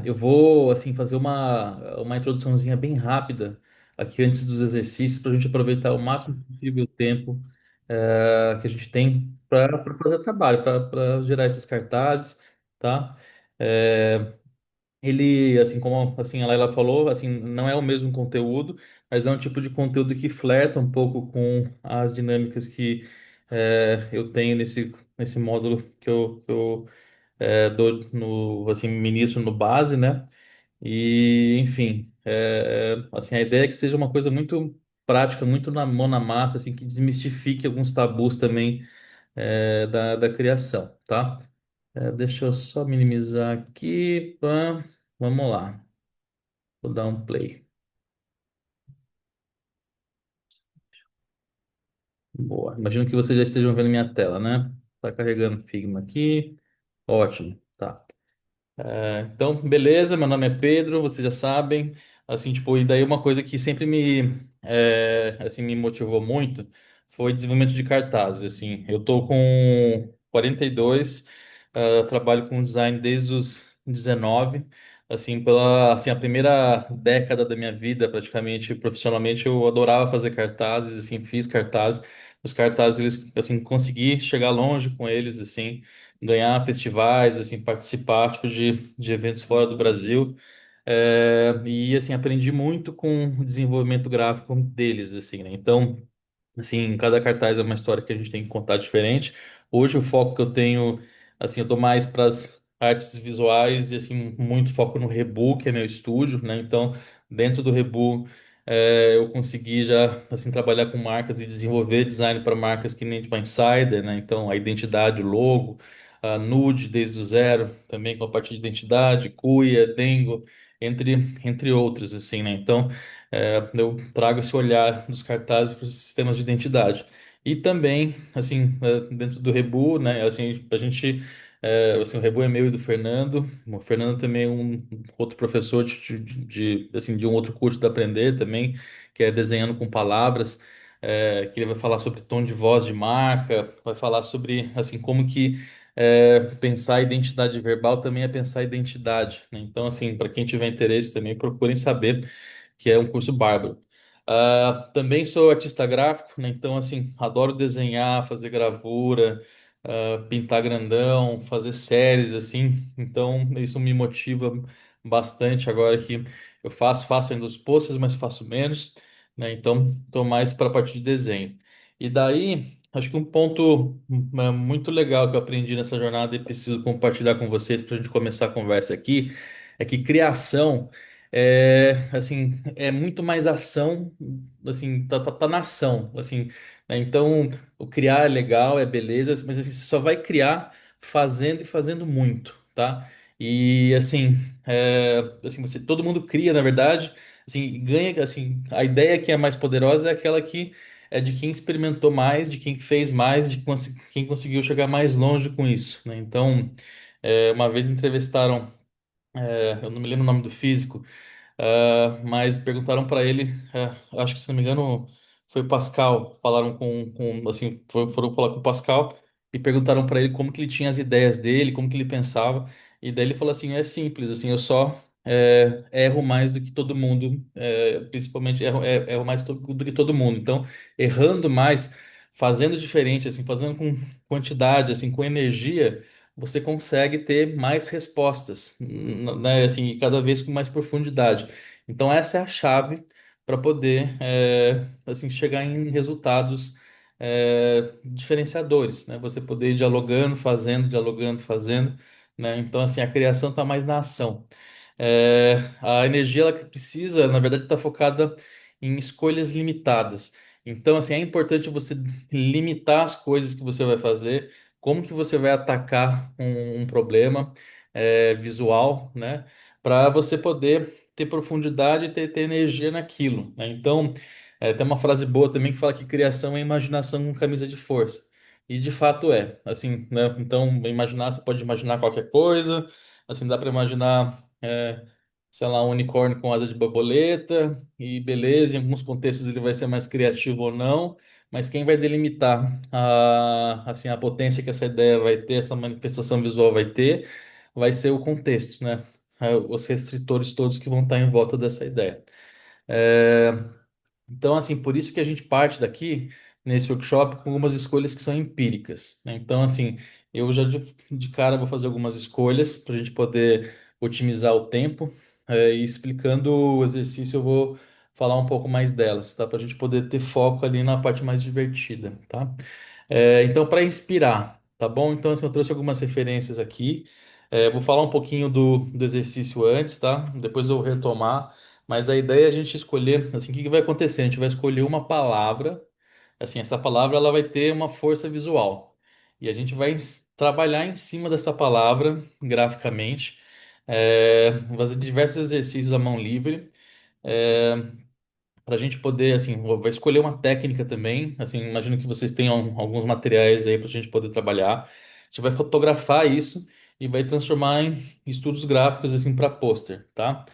Eu vou assim fazer uma introduçãozinha bem rápida aqui antes dos exercícios para a gente aproveitar o máximo possível o tempo que a gente tem para fazer trabalho, para gerar esses cartazes, tá? É, Ele, assim como assim a Laila falou, assim não é o mesmo conteúdo, mas é um tipo de conteúdo que flerta um pouco com as dinâmicas que eu tenho nesse módulo que eu dou no assim ministro no base, né? E, enfim, assim, a ideia é que seja uma coisa muito prática, muito na mão na massa, assim, que desmistifique alguns tabus também da criação, tá? Deixa eu só minimizar aqui. Pá. Vamos lá, vou dar um play. Boa. Imagino que vocês já estejam vendo minha tela, né? Tá carregando Figma aqui. Ótimo, tá. Então, beleza, meu nome é Pedro, vocês já sabem. Assim, tipo, e daí uma coisa que sempre assim, me motivou muito foi desenvolvimento de cartazes, assim. Eu tô com 42, trabalho com design desde os 19, assim, assim, a primeira década da minha vida, praticamente, profissionalmente, eu adorava fazer cartazes, assim, fiz cartazes. Os cartazes, eles, assim, consegui chegar longe com eles, assim, ganhar festivais, assim, participar tipo, de eventos fora do Brasil. E assim, aprendi muito com o desenvolvimento gráfico deles, assim, né? Então, assim, cada cartaz é uma história que a gente tem que contar diferente. Hoje o foco que eu tenho, assim, eu tô mais para as artes visuais e assim muito foco no Rebu, que é meu estúdio, né? Então, dentro do Rebu, eu consegui já assim trabalhar com marcas e desenvolver design para marcas que nem tipo a Insider, né? Então, a identidade, o logo, a Nude desde o zero, também com a parte de identidade, Cuia, Dengo, entre outros, assim, né? Então, eu trago esse olhar dos cartazes para os sistemas de identidade. E também, assim, dentro do Rebu, né, assim, a gente, assim, o Rebu é meu e do Fernando. O Fernando também é um outro professor assim, de um outro curso da Aprender também, que é desenhando com palavras, que ele vai falar sobre tom de voz de marca, vai falar sobre, assim, como que pensar a identidade verbal também é pensar a identidade, né? Então, assim, para quem tiver interesse também, procurem saber que é um curso bárbaro. Também sou artista gráfico, né? Então, assim, adoro desenhar, fazer gravura, pintar grandão, fazer séries, assim. Então, isso me motiva bastante agora que eu faço ainda os posters, mas faço menos, né? Então, estou mais para a parte de desenho. E daí, acho que um ponto muito legal que eu aprendi nessa jornada e preciso compartilhar com vocês para a gente começar a conversa aqui é que criação assim, é muito mais ação, assim, tá na ação, assim, né? Então, o criar é legal, é beleza, mas assim, você só vai criar fazendo e fazendo muito, tá? E assim, assim, todo mundo cria, na verdade, assim, e ganha, assim, a ideia que é mais poderosa é aquela que é de quem experimentou mais, de quem fez mais, quem conseguiu chegar mais longe com isso, né? Então, uma vez entrevistaram, eu não me lembro o nome do físico, mas perguntaram para ele, acho que se não me engano foi o Pascal, falaram assim, foram falar com o Pascal e perguntaram para ele como que ele tinha as ideias dele, como que ele pensava, e daí ele falou assim, é simples, assim, eu só erro mais do que todo mundo, principalmente erro mais do que todo mundo, então errando mais, fazendo diferente, assim, fazendo com quantidade, assim, com energia, você consegue ter mais respostas, né? Assim, cada vez com mais profundidade. Então, essa é a chave para poder, assim, chegar em resultados, diferenciadores, né? Você poder ir dialogando, fazendo, né? Então, assim, a criação está mais na ação. A energia, ela que precisa, na verdade, está focada em escolhas limitadas. Então, assim, é importante você limitar as coisas que você vai fazer, como que você vai atacar um problema visual, né? Para você poder ter profundidade e ter energia naquilo, né? Então, tem uma frase boa também que fala que criação é imaginação com camisa de força. E de fato é, assim, né? Então, imaginar, você pode imaginar qualquer coisa, assim, dá para imaginar. sei lá, um unicórnio com asa de borboleta, e beleza, em alguns contextos ele vai ser mais criativo ou não, mas quem vai delimitar assim, a potência que essa ideia vai ter, essa manifestação visual vai ser o contexto, né? Os restritores todos que vão estar em volta dessa ideia. É, então, assim, por isso que a gente parte daqui nesse workshop com algumas escolhas que são empíricas, né? Então, assim, eu já de cara vou fazer algumas escolhas para a gente poder otimizar o tempo, e explicando o exercício eu vou falar um pouco mais delas, tá? Para a gente poder ter foco ali na parte mais divertida, tá? Então, para inspirar, tá bom? Então, assim, eu trouxe algumas referências aqui. Vou falar um pouquinho do exercício antes, tá? Depois eu vou retomar. Mas a ideia é a gente escolher, assim, o que que vai acontecer? A gente vai escolher uma palavra, assim, essa palavra ela vai ter uma força visual. E a gente vai trabalhar em cima dessa palavra graficamente, fazer diversos exercícios à mão livre. É, para a gente poder, assim, vai escolher uma técnica também. Assim, imagino que vocês tenham alguns materiais aí para a gente poder trabalhar. A gente vai fotografar isso e vai transformar em estudos gráficos, assim, para pôster, tá?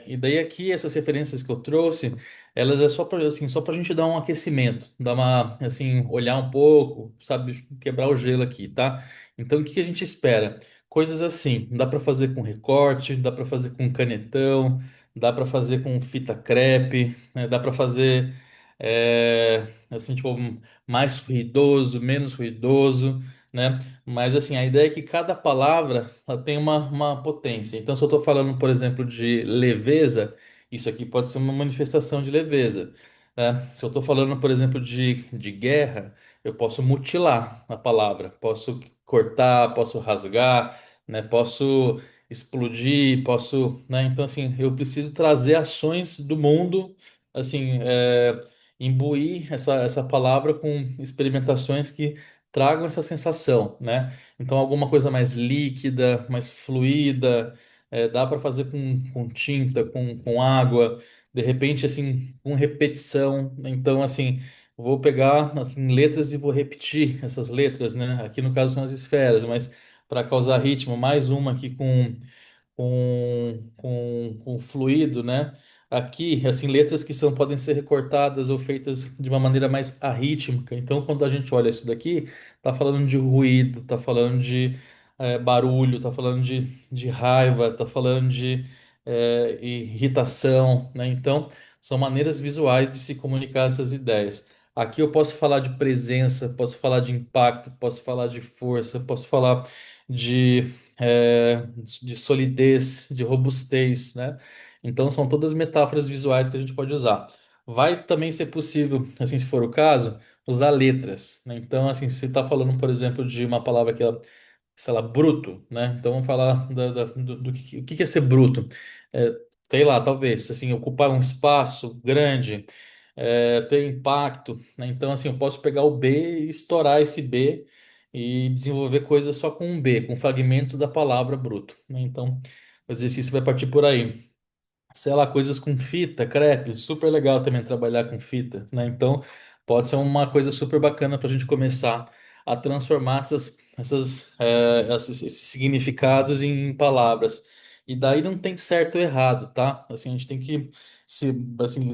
E daí aqui, essas referências que eu trouxe, elas é só para, assim, só para a gente dar um aquecimento, dar uma, assim, olhar um pouco, sabe, quebrar o gelo aqui, tá? Então, o que que a gente espera? Coisas assim, dá para fazer com recorte, dá para fazer com canetão, dá para fazer com fita crepe, né? Dá para fazer assim, tipo, mais ruidoso, menos ruidoso, né? Mas assim, a ideia é que cada palavra ela tem uma potência. Então, se eu estou falando, por exemplo, de leveza, isso aqui pode ser uma manifestação de leveza, né? Se eu estou falando, por exemplo, de guerra, eu posso mutilar a palavra, posso cortar, posso rasgar, né? Posso explodir, posso, né? Então, assim, eu preciso trazer ações do mundo, assim, imbuir essa palavra com experimentações que tragam essa sensação, né? Então, alguma coisa mais líquida, mais fluida, dá para fazer com tinta, com água, de repente, assim, com repetição. Então, assim, vou pegar assim, letras e vou repetir essas letras, né? Aqui no caso são as esferas, mas para causar ritmo, mais uma aqui com fluido, né? Aqui, assim, letras que podem ser recortadas ou feitas de uma maneira mais arrítmica. Então, quando a gente olha isso daqui, tá falando de ruído, tá falando de barulho, tá falando de raiva, tá falando de irritação, né? Então, são maneiras visuais de se comunicar essas ideias. Aqui eu posso falar de presença, posso falar de impacto, posso falar de força, posso falar de de solidez, de robustez, né? Então são todas metáforas visuais que a gente pode usar. Vai também ser possível, assim, se for o caso, usar letras, né? Então, assim, se você está falando, por exemplo, de uma palavra que é, sei lá, bruto, né? Então vamos falar do o que é ser bruto. É, sei lá, talvez, assim, ocupar um espaço grande, ter impacto, né? Então, assim, eu posso pegar o B e estourar esse B e desenvolver coisas só com um B, com fragmentos da palavra bruto, né? Então, o exercício vai partir por aí. Sei lá, coisas com fita, crepe, super legal também trabalhar com fita, né? Então, pode ser uma coisa super bacana para a gente começar a transformar esses significados em palavras. E daí não tem certo ou errado, tá? Assim, a gente tem que se, assim,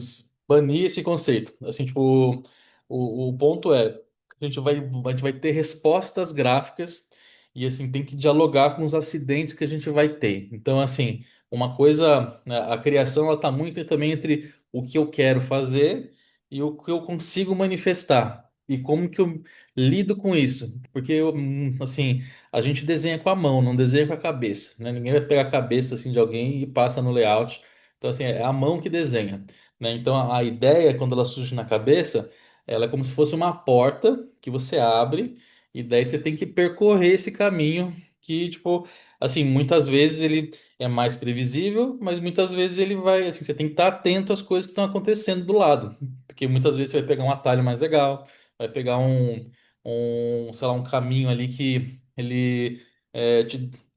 banir esse conceito. Assim, tipo, o ponto é, a gente vai ter respostas gráficas e, assim, tem que dialogar com os acidentes que a gente vai ter. Então, assim, uma coisa, né, a criação ela está muito também entre o que eu quero fazer e o que eu consigo manifestar. E como que eu lido com isso? Porque assim, a gente desenha com a mão, não desenha com a cabeça, né? Ninguém vai pegar a cabeça assim de alguém e passa no layout. Então assim, é a mão que desenha, né? Então a ideia quando ela surge na cabeça, ela é como se fosse uma porta que você abre e daí você tem que percorrer esse caminho que, tipo, assim, muitas vezes ele é mais previsível, mas muitas vezes ele vai, assim, você tem que estar atento às coisas que estão acontecendo do lado, porque muitas vezes você vai pegar um atalho mais legal, vai pegar sei lá, um caminho ali que ele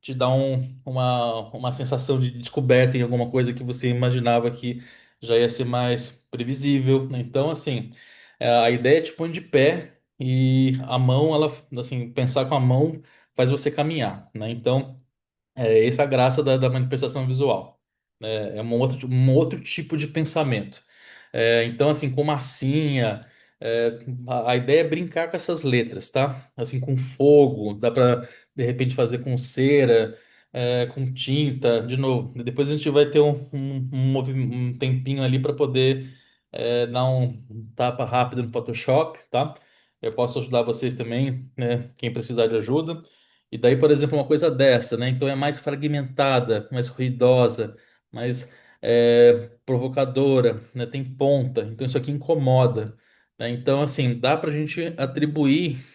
te dá uma sensação de descoberta em alguma coisa que você imaginava que já ia ser mais previsível, né? Então, assim, a ideia te põe de pé e a mão, ela, assim, pensar com a mão faz você caminhar, né? Então essa é a graça da manifestação visual. É um outro tipo de pensamento. Então, assim, com massinha, a ideia é brincar com essas letras, tá? Assim, com fogo, dá para de repente fazer com cera, com tinta, de novo. Depois a gente vai ter um tempinho ali para poder dar um tapa rápido no Photoshop, tá? Eu posso ajudar vocês também, né? Quem precisar de ajuda. E daí, por exemplo, uma coisa dessa, né? Então é mais fragmentada, mais ruidosa, mais provocadora, né? Tem ponta, então isso aqui incomoda, né? Então, assim, dá para a gente atribuir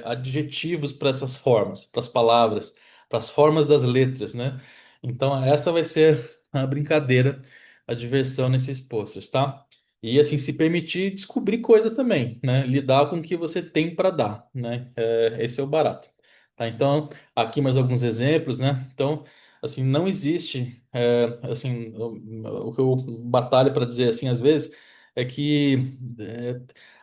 adjetivos para essas formas, para as palavras, para as formas das letras, né? Então, essa vai ser a brincadeira, a diversão nesses posters, tá? E assim, se permitir descobrir coisa também, né? Lidar com o que você tem para dar, né? Esse é o barato. Tá? Então, aqui mais alguns exemplos, né? Então, assim, não existe, assim, o que eu batalho para dizer, assim, às vezes, é que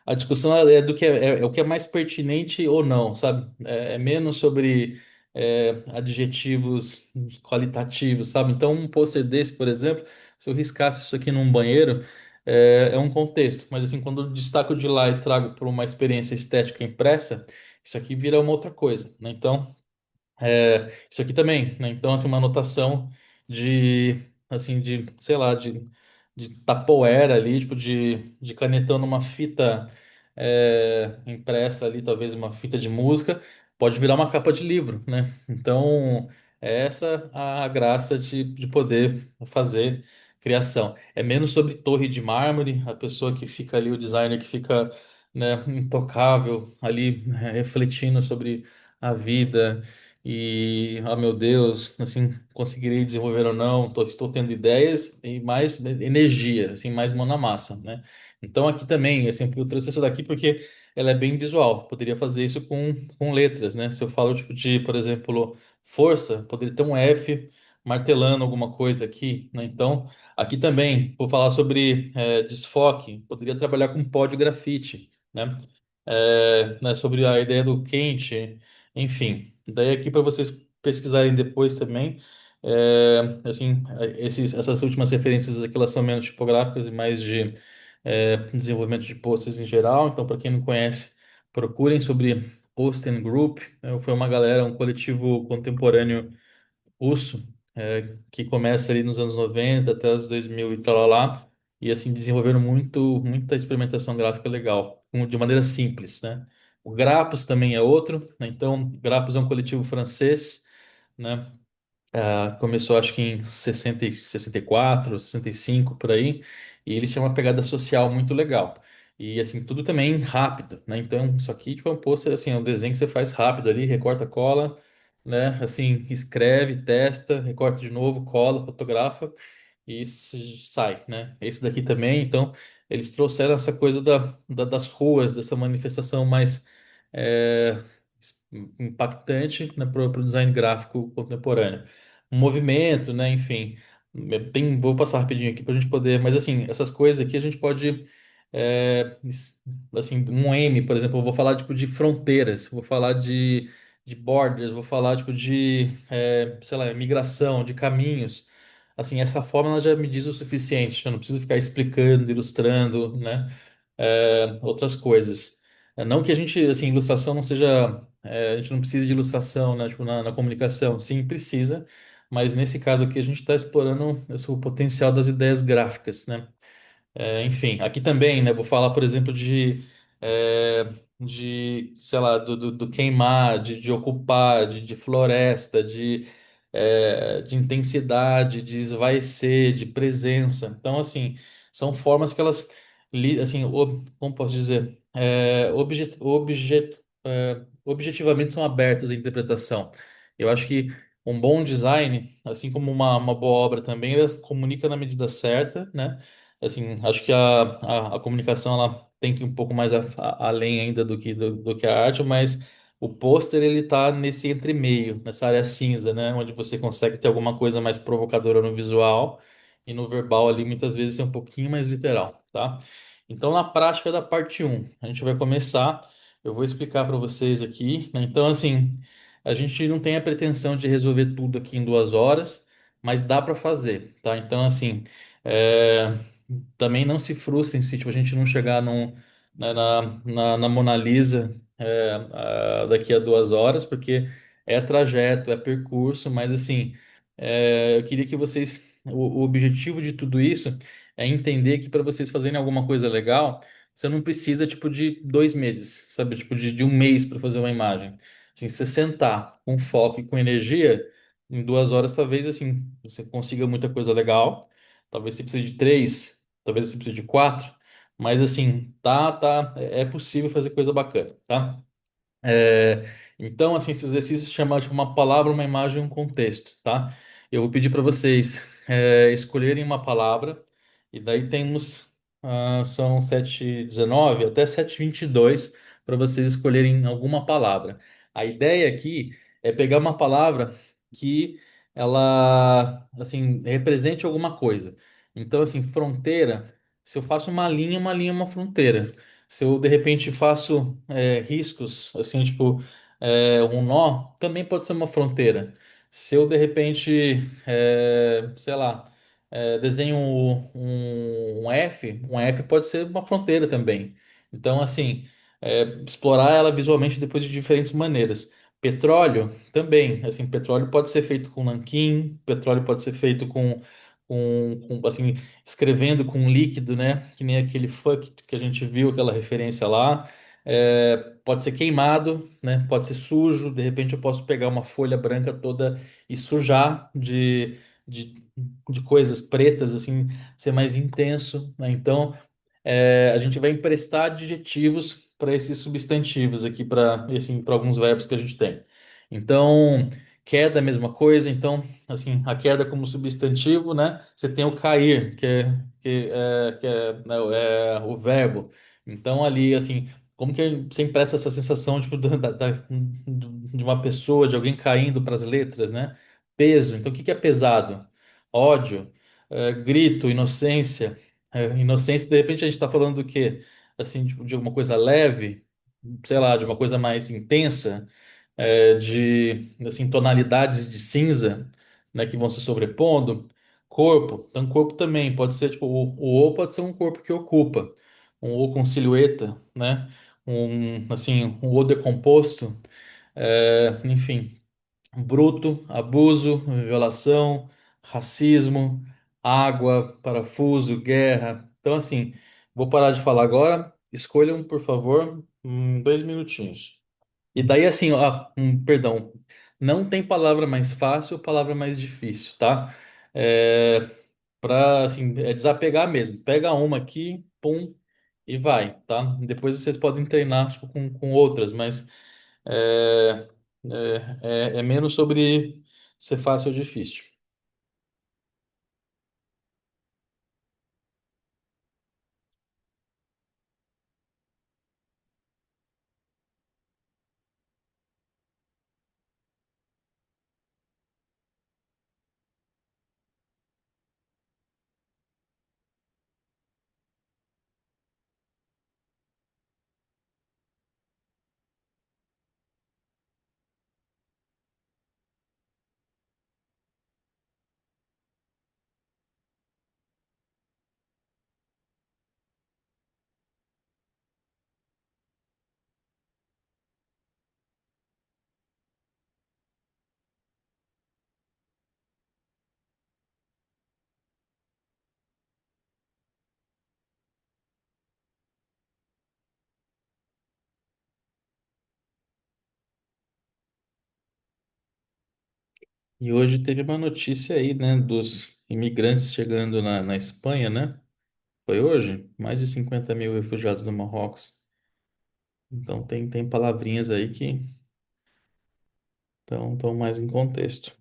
a discussão é do que é o que é mais pertinente ou não, sabe? É menos sobre adjetivos qualitativos, sabe? Então, um pôster desse, por exemplo, se eu riscasse isso aqui num banheiro, é um contexto, mas assim, quando eu destaco de lá e trago para uma experiência estética impressa, isso aqui vira uma outra coisa, né? Então, isso aqui também, né? Então, assim, uma anotação assim, sei lá, de tapoera ali, tipo, de canetão numa fita impressa ali, talvez uma fita de música, pode virar uma capa de livro, né? Então, é essa a graça de poder fazer criação. É menos sobre torre de mármore, a pessoa que fica ali, o designer que fica, né, intocável ali, refletindo sobre a vida e, oh meu Deus, assim, conseguirei desenvolver ou não, estou tendo ideias e mais energia, assim, mais mão na massa, né? Então aqui também, assim, eu trouxe essa daqui porque ela é bem visual, poderia fazer isso com letras, né? Se eu falo, tipo, de, por exemplo, força, poderia ter um F martelando alguma coisa aqui, né? Então, aqui também, vou falar sobre desfoque, poderia trabalhar com pó de grafite, né? Né, sobre a ideia do quente, enfim. Daí aqui para vocês pesquisarem depois também, assim, essas últimas referências aqui elas são menos tipográficas e mais de desenvolvimento de posters em geral. Então, para quem não conhece, procurem sobre Post Group. Foi uma galera, um coletivo contemporâneo russo, que começa ali nos anos 90 até os 2000 e tralalá, e assim desenvolveram muita experimentação gráfica legal, de maneira simples, né? O Grapos também é outro, né? Então, Grapos é um coletivo francês, né? Começou acho que em 64, 65 por aí, e eles tinham uma pegada social muito legal. E assim, tudo também rápido, né? Então, isso aqui tipo, é um pôster, assim, é um desenho que você faz rápido ali, recorta, cola, né? Assim, escreve, testa, recorta de novo, cola, fotografa e sai, né? Esse daqui também, então, eles trouxeram essa coisa das ruas, dessa manifestação mais é, impactante, né, para o design gráfico contemporâneo. Um movimento, né? Enfim, vou passar rapidinho aqui para a gente poder, mas assim, essas coisas aqui a gente pode, assim, um M, por exemplo, eu vou falar tipo de fronteiras, vou falar de borders, vou falar tipo de, sei lá, migração, de caminhos. Assim, essa forma ela já me diz o suficiente, eu não preciso ficar explicando, ilustrando, né? Outras coisas. Não que a gente, assim, ilustração não seja, a gente não precise de ilustração, né? Tipo, na comunicação, sim, precisa, mas nesse caso aqui a gente está explorando o potencial das ideias gráficas, né? Enfim, aqui também, né? Vou falar, por exemplo, sei lá, do queimar, de ocupar, de floresta, de intensidade, de esvaecer, de presença. Então, assim, são formas que elas, assim, como posso dizer, objetivamente são abertas à interpretação. Eu acho que um bom design, assim como uma boa obra também, ela comunica na medida certa, né? Assim, acho que a comunicação ela tem que ir um pouco mais além ainda do que a arte, mas o pôster ele tá nesse entremeio, nessa área cinza, né? Onde você consegue ter alguma coisa mais provocadora no visual e no verbal ali muitas vezes ser um pouquinho mais literal, tá? Então, na prática da parte um a gente vai começar, eu vou explicar para vocês aqui, né? Então, assim, a gente não tem a pretensão de resolver tudo aqui em 2 horas, mas dá para fazer, tá? Então, assim, é, também não se frustrem se tipo, a gente não chegar na Mona Lisa daqui a 2 horas, porque é trajeto, é percurso, mas assim, eu queria que vocês. O objetivo de tudo isso é entender que para vocês fazerem alguma coisa legal, você não precisa tipo de 2 meses, sabe? Tipo de um mês para fazer uma imagem. Assim, se você sentar com foco e com energia, em 2 horas, talvez assim, você consiga muita coisa legal. Talvez você precise de três, talvez você precise de quatro, mas assim, é possível fazer coisa bacana, tá? Então, assim, esse exercício chama de uma palavra, uma imagem, um contexto, tá? Eu vou pedir para vocês escolherem uma palavra, e daí temos, são 7h19 até 7h22 para vocês escolherem alguma palavra. A ideia aqui é pegar uma palavra que ela, assim, represente alguma coisa. Então, assim, fronteira, se eu faço uma linha é uma fronteira. Se eu de repente faço riscos, assim, tipo, um nó, também pode ser uma fronteira. Se eu de repente, sei lá, desenho um F pode ser uma fronteira também. Então, assim, explorar ela visualmente depois de diferentes maneiras. Petróleo também, assim, petróleo pode ser feito com nanquim, petróleo pode ser feito assim, escrevendo com um líquido, né? Que nem aquele fuck que a gente viu, aquela referência lá. Pode ser queimado, né? Pode ser sujo. De repente eu posso pegar uma folha branca toda e sujar de, de coisas pretas, assim, ser mais intenso, né? Então a gente vai emprestar adjetivos para esses substantivos aqui, para alguns verbos que a gente tem. Então, queda é a mesma coisa. Então, assim, a queda como substantivo, né? Você tem o cair, que é, né, o verbo. Então, ali, assim, como que você empresta essa sensação, tipo, de uma pessoa, de alguém caindo para as letras, né? Peso. Então, o que que é pesado? Ódio, grito, inocência. Inocência, de repente a gente está falando do quê? Assim, tipo, de alguma coisa leve, sei lá, de uma coisa mais intensa, de assim, tonalidades de cinza, né, que vão se sobrepondo. Corpo, então corpo também pode ser tipo o O pode ser um corpo que ocupa, um O com silhueta, né? Um O decomposto, enfim, bruto, abuso, violação, racismo, água, parafuso, guerra. Então, assim, vou parar de falar agora. Escolham, por favor, 2 minutinhos. E daí, assim, ó, perdão, não tem palavra mais fácil ou palavra mais difícil, tá? Para, assim, desapegar mesmo. Pega uma aqui, pum, e vai, tá? Depois vocês podem treinar, tipo, com outras, mas é, é menos sobre ser fácil ou difícil. E hoje teve uma notícia aí, né, dos imigrantes chegando na Espanha, né? Foi hoje? Mais de 50 mil refugiados no Marrocos. Então tem palavrinhas aí que estão mais em contexto.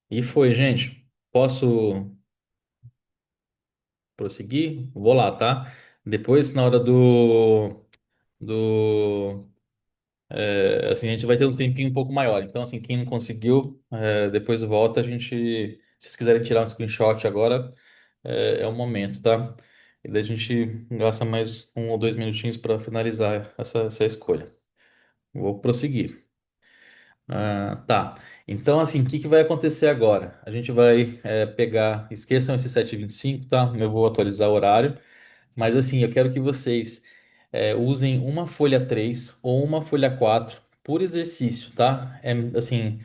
E foi, gente. Posso prosseguir? Vou lá, tá? Depois, na hora do assim, a gente vai ter um tempinho um pouco maior. Então, assim, quem não conseguiu, depois volta. Se vocês quiserem tirar um screenshot agora, é o momento, tá? e daí a gente gasta mais 1 ou 2 minutinhos para finalizar essa escolha. Vou prosseguir. Tá. Então, assim, o que que vai acontecer agora? A gente vai pegar. Esqueçam esse 7h25, tá? Eu vou atualizar o horário. Mas, assim, eu quero que vocês usem uma folha 3 ou uma folha 4 por exercício, tá? Assim,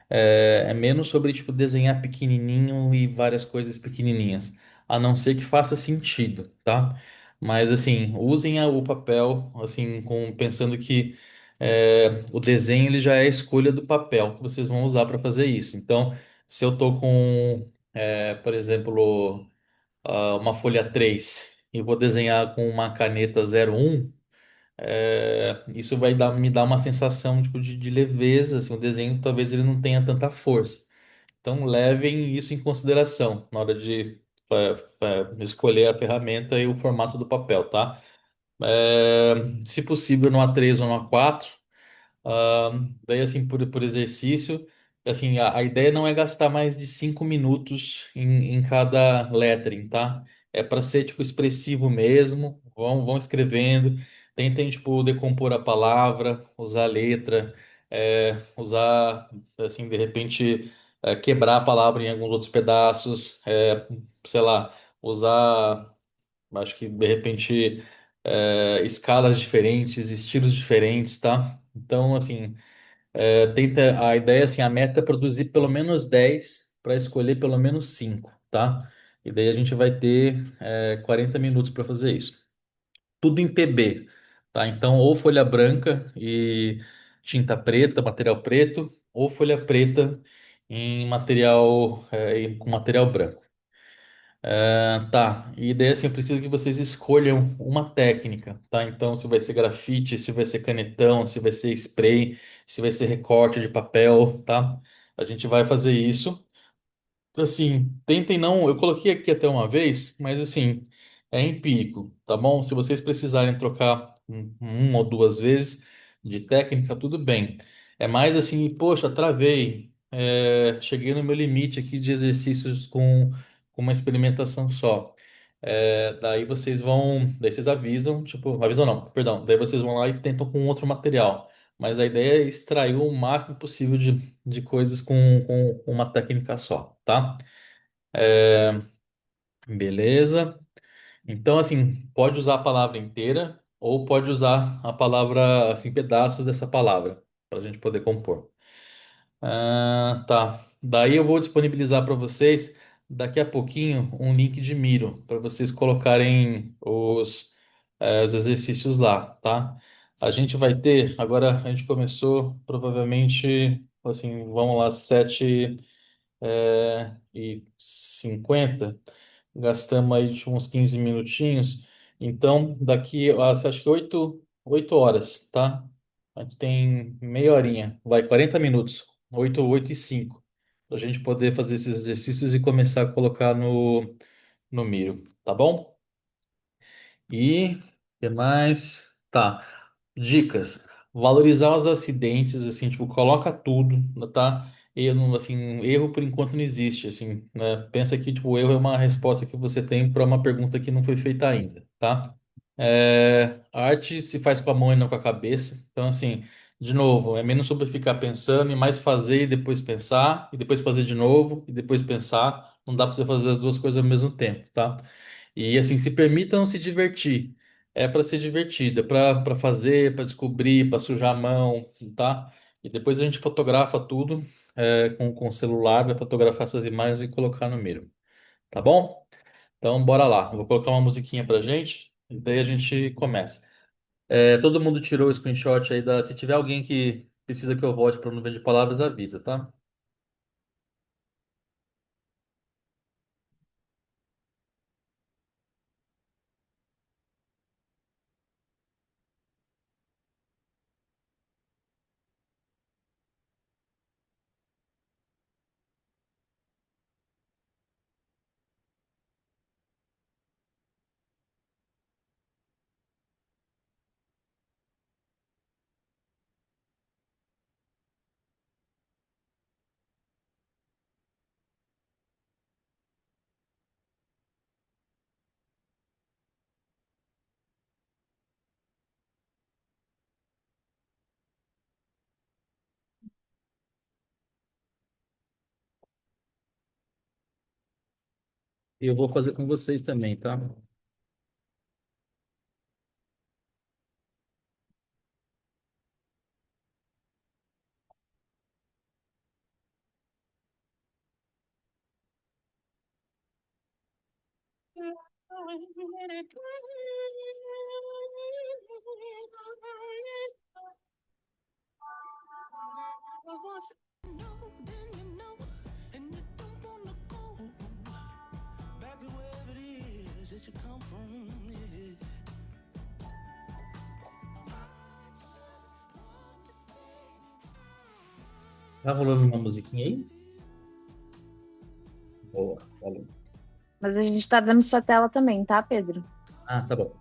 é menos sobre, tipo, desenhar pequenininho e várias coisas pequenininhas. A não ser que faça sentido, tá? Mas, assim, usem o papel, assim, pensando que o desenho ele já é a escolha do papel que vocês vão usar para fazer isso. Então, se eu tô com, por exemplo, uma folha 3 e vou desenhar com uma caneta 01, isso vai me dar uma sensação tipo, de leveza, assim, o desenho talvez ele não tenha tanta força. Então levem isso em consideração na hora de escolher a ferramenta e o formato do papel, tá? Se possível no A3 ou no A4. Ah, daí, assim, por exercício, assim, a ideia não é gastar mais de 5 minutos em cada lettering, tá? É para ser, tipo, expressivo mesmo. Vão escrevendo. Tentem, tipo, decompor a palavra, usar a letra, usar, assim, de repente, quebrar a palavra em alguns outros pedaços, sei lá, usar, acho que, de repente, escalas diferentes, estilos diferentes, tá? Então, assim. A ideia, assim, a meta é produzir pelo menos 10 para escolher pelo menos 5, tá? E daí a gente vai ter 40 minutos para fazer isso. Tudo em PB, tá? Então, ou folha branca e tinta preta, material preto, ou folha preta em material, com material branco. Tá, e daí assim, eu preciso que vocês escolham uma técnica, tá? Então, se vai ser grafite, se vai ser canetão, se vai ser spray, se vai ser recorte de papel, tá? A gente vai fazer isso. Assim, tentem não. Eu coloquei aqui até uma vez, mas assim, é empírico, tá bom? Se vocês precisarem trocar uma ou duas vezes de técnica, tudo bem. É mais assim, poxa, travei. Cheguei no meu limite aqui de exercícios com uma experimentação só. Daí vocês avisam, tipo, avisam não, perdão. Daí vocês vão lá e tentam com outro material. Mas a ideia é extrair o máximo possível de coisas com uma técnica só, tá? Beleza. Então, assim, pode usar a palavra inteira ou pode usar a palavra, assim, pedaços dessa palavra, para a gente poder compor. Tá. Daí eu vou disponibilizar para vocês daqui a pouquinho um link de Miro para vocês colocarem os exercícios lá, tá? A gente vai ter, agora a gente começou provavelmente, assim, vamos lá, 7h50. Gastamos aí de uns 15 minutinhos. Então, daqui, acho que 8 horas, tá? A gente tem meia horinha, vai 40 minutos, 8h05, para a gente poder fazer esses exercícios e começar a colocar no Miro, tá bom? E o que mais? Tá. Dicas. Valorizar os acidentes, assim, tipo, coloca tudo, tá? Assim, erro por enquanto não existe, assim, né? Pensa que, tipo, o erro é uma resposta que você tem para uma pergunta que não foi feita ainda, tá? A arte se faz com a mão e não com a cabeça. Então, assim, de novo, é menos sobre ficar pensando e mais fazer e depois pensar, e depois fazer de novo e depois pensar. Não dá para você fazer as duas coisas ao mesmo tempo, tá? E assim, se permitam se divertir. É para ser divertido, é para fazer, para descobrir, para sujar a mão, tá? E depois a gente fotografa tudo com o celular, vai fotografar essas imagens e colocar no Miro, tá bom? Então, bora lá. Eu vou colocar uma musiquinha pra gente, e daí a gente começa. Todo mundo tirou o screenshot aí da. Se tiver alguém que precisa que eu volte para o nuvem de palavras, avisa, tá? E eu vou fazer com vocês também, tá? Tá rolando uma musiquinha aí? Boa, valeu. Mas a gente tá vendo sua tela também, tá, Pedro? Ah, tá bom.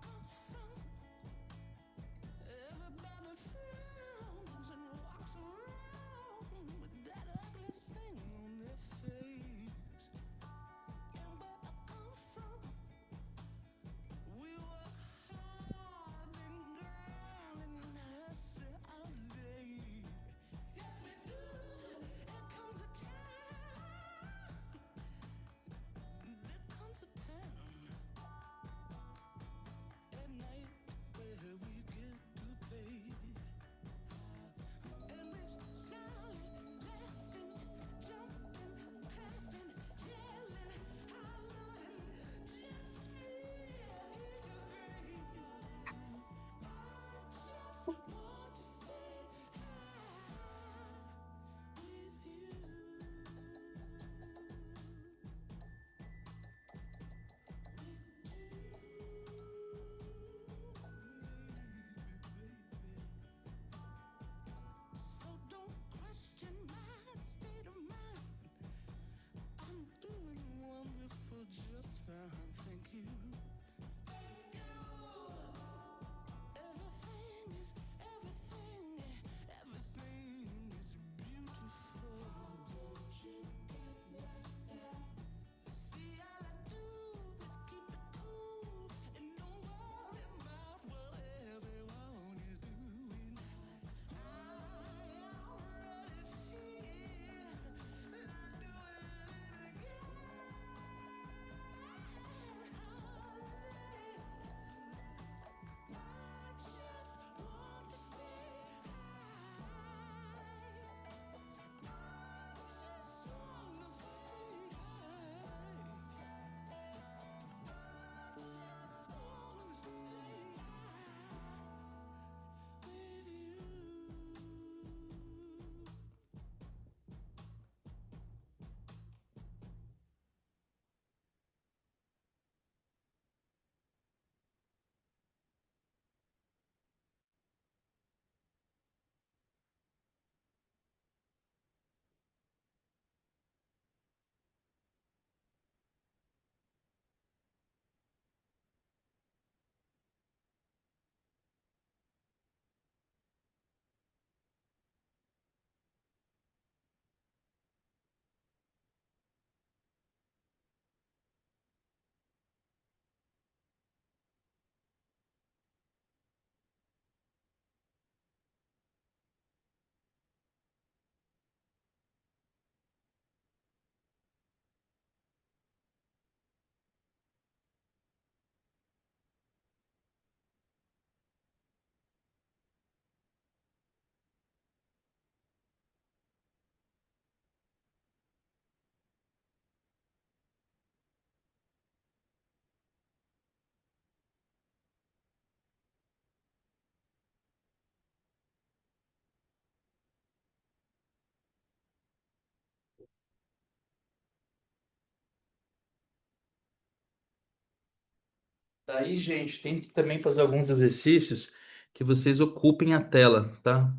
Daí, gente, tem que também fazer alguns exercícios que vocês ocupem a tela, tá?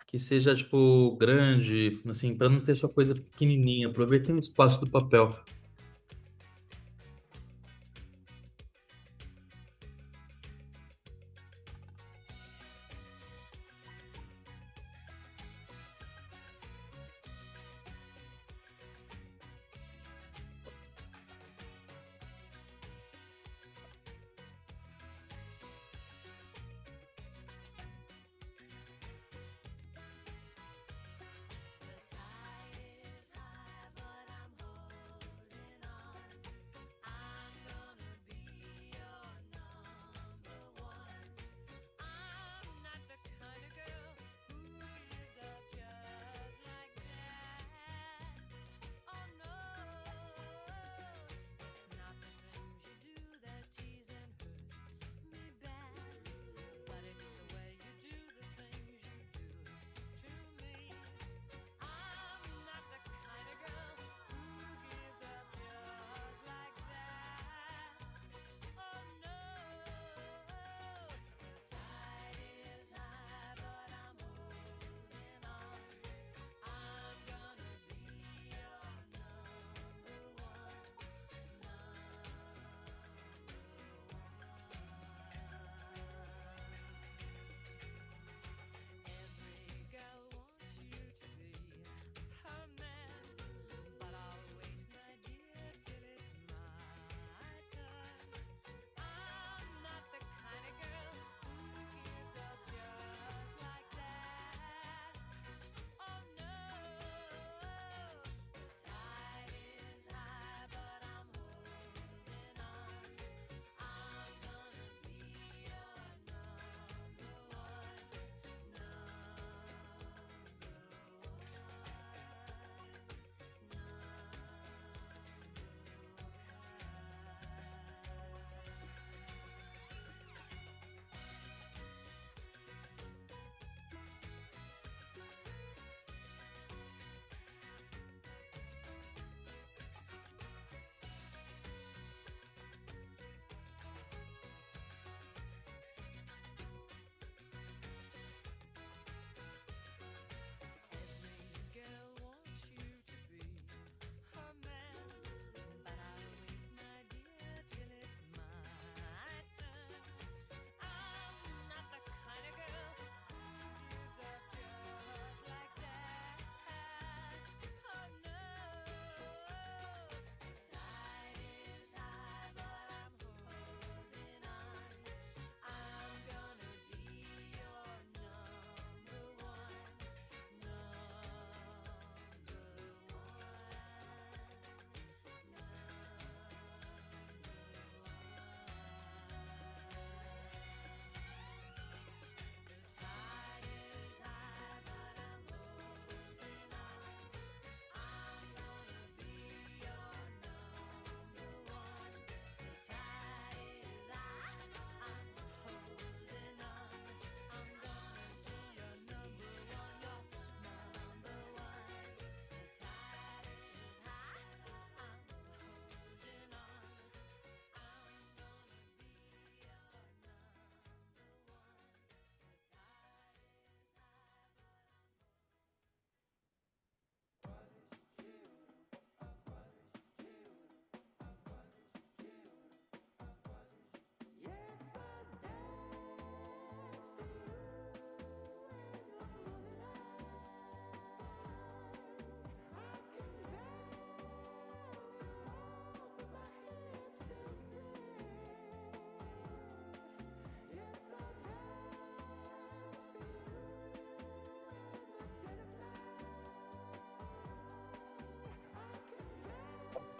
Que seja, tipo, grande, assim, para não ter só coisa pequenininha. Aproveitem o espaço do papel.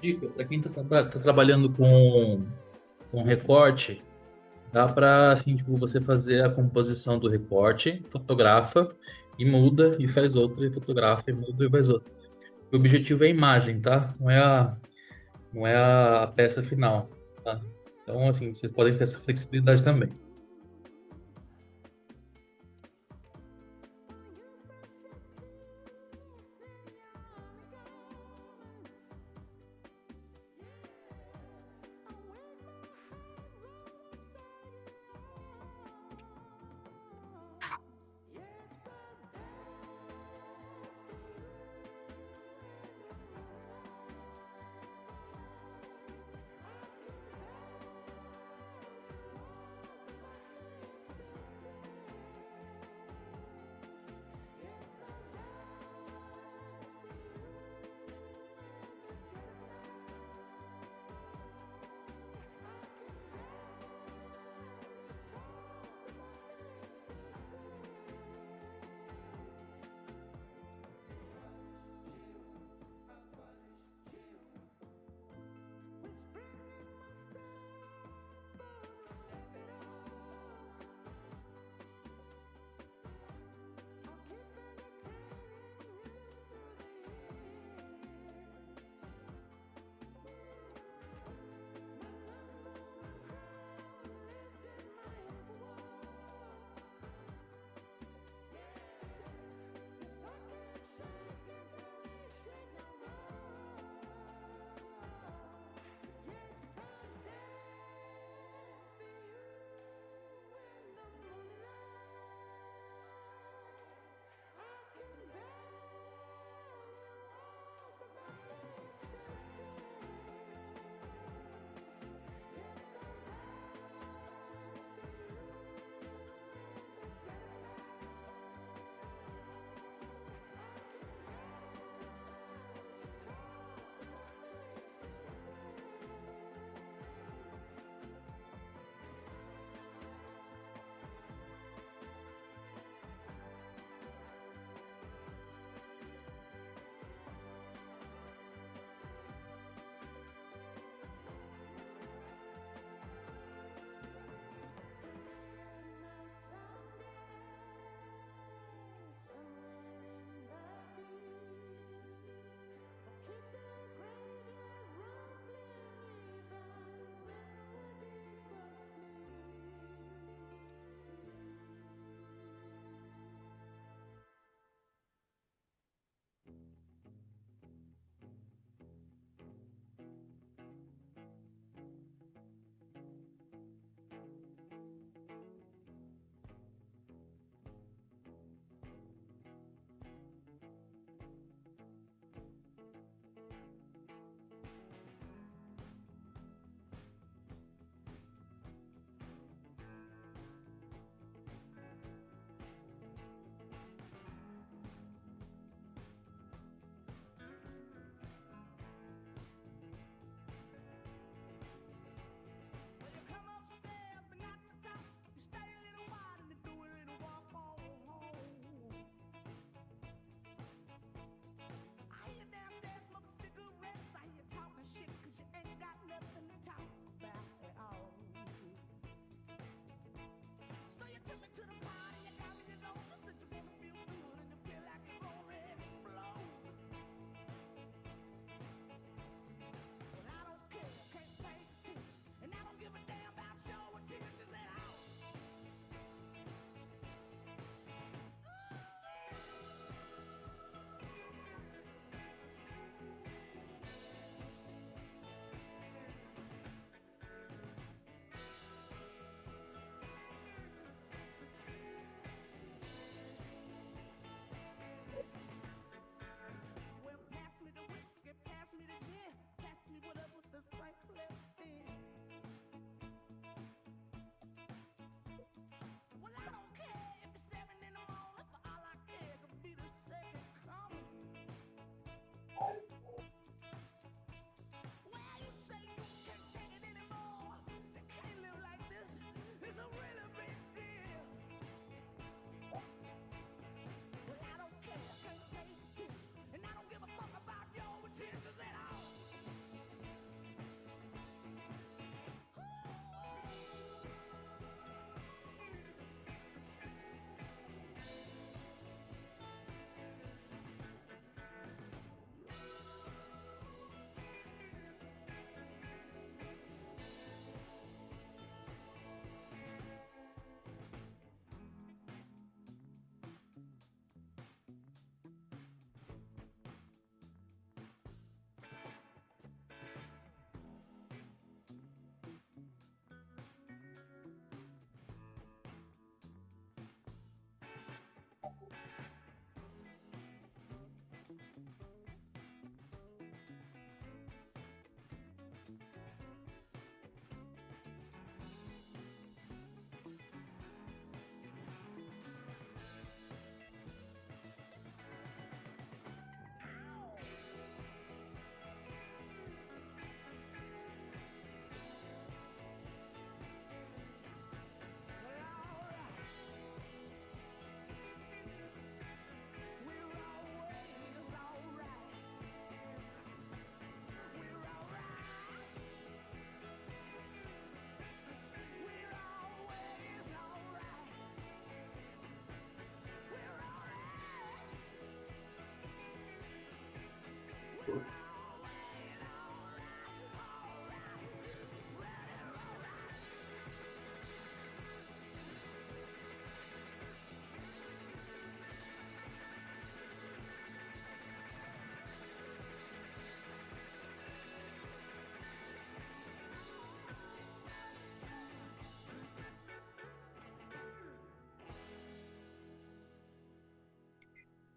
Dica, para quem tá trabalhando com recorte, dá para assim, tipo, você fazer a composição do recorte, fotografa e muda e faz outra, e fotografa e muda e faz outra. O objetivo é a imagem, tá? Não é a peça final, tá? Então, assim, vocês podem ter essa flexibilidade também.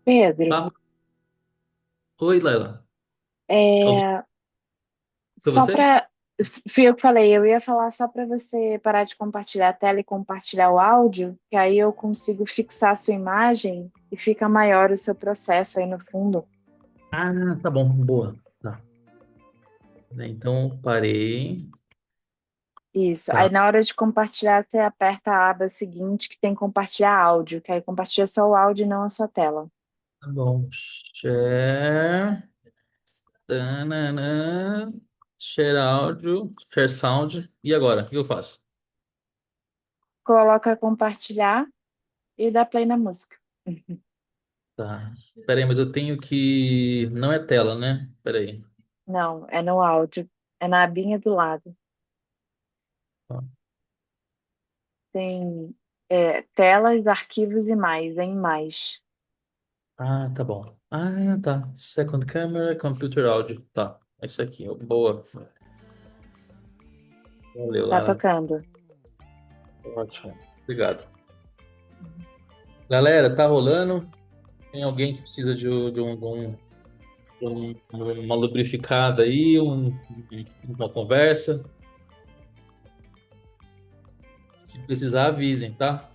Pedro, Tá? Oi, Laila. Alguém é, pra só você? para. Fui eu que falei, eu ia falar só para você parar de compartilhar a tela e compartilhar o áudio, que aí eu consigo fixar a sua imagem e fica maior o seu processo aí no fundo. Ah, tá bom, boa. Tá. Né, então, parei. Isso. Tá, Aí na hora de compartilhar, você aperta a aba seguinte que tem compartilhar áudio, que aí compartilha só o áudio e não a sua tela. tá bom. Share. Tananã, share áudio. Share sound. E agora? O que eu faço? Coloca compartilhar e dá play na música. Tá. Pera aí, mas eu tenho que. Não é tela, né? Pera aí. Não, é no áudio. É na abinha do lado. Tá. Tem telas, arquivos e mais, em mais. Ah, tá bom. Ah, tá. Second camera, computer audio. Tá. É isso aqui. Boa. Valeu, Tá Lara. tocando. Ótimo. Obrigado. Galera, tá rolando? Tem alguém que precisa uma lubrificada aí, uma conversa? Se precisar, avisem, tá?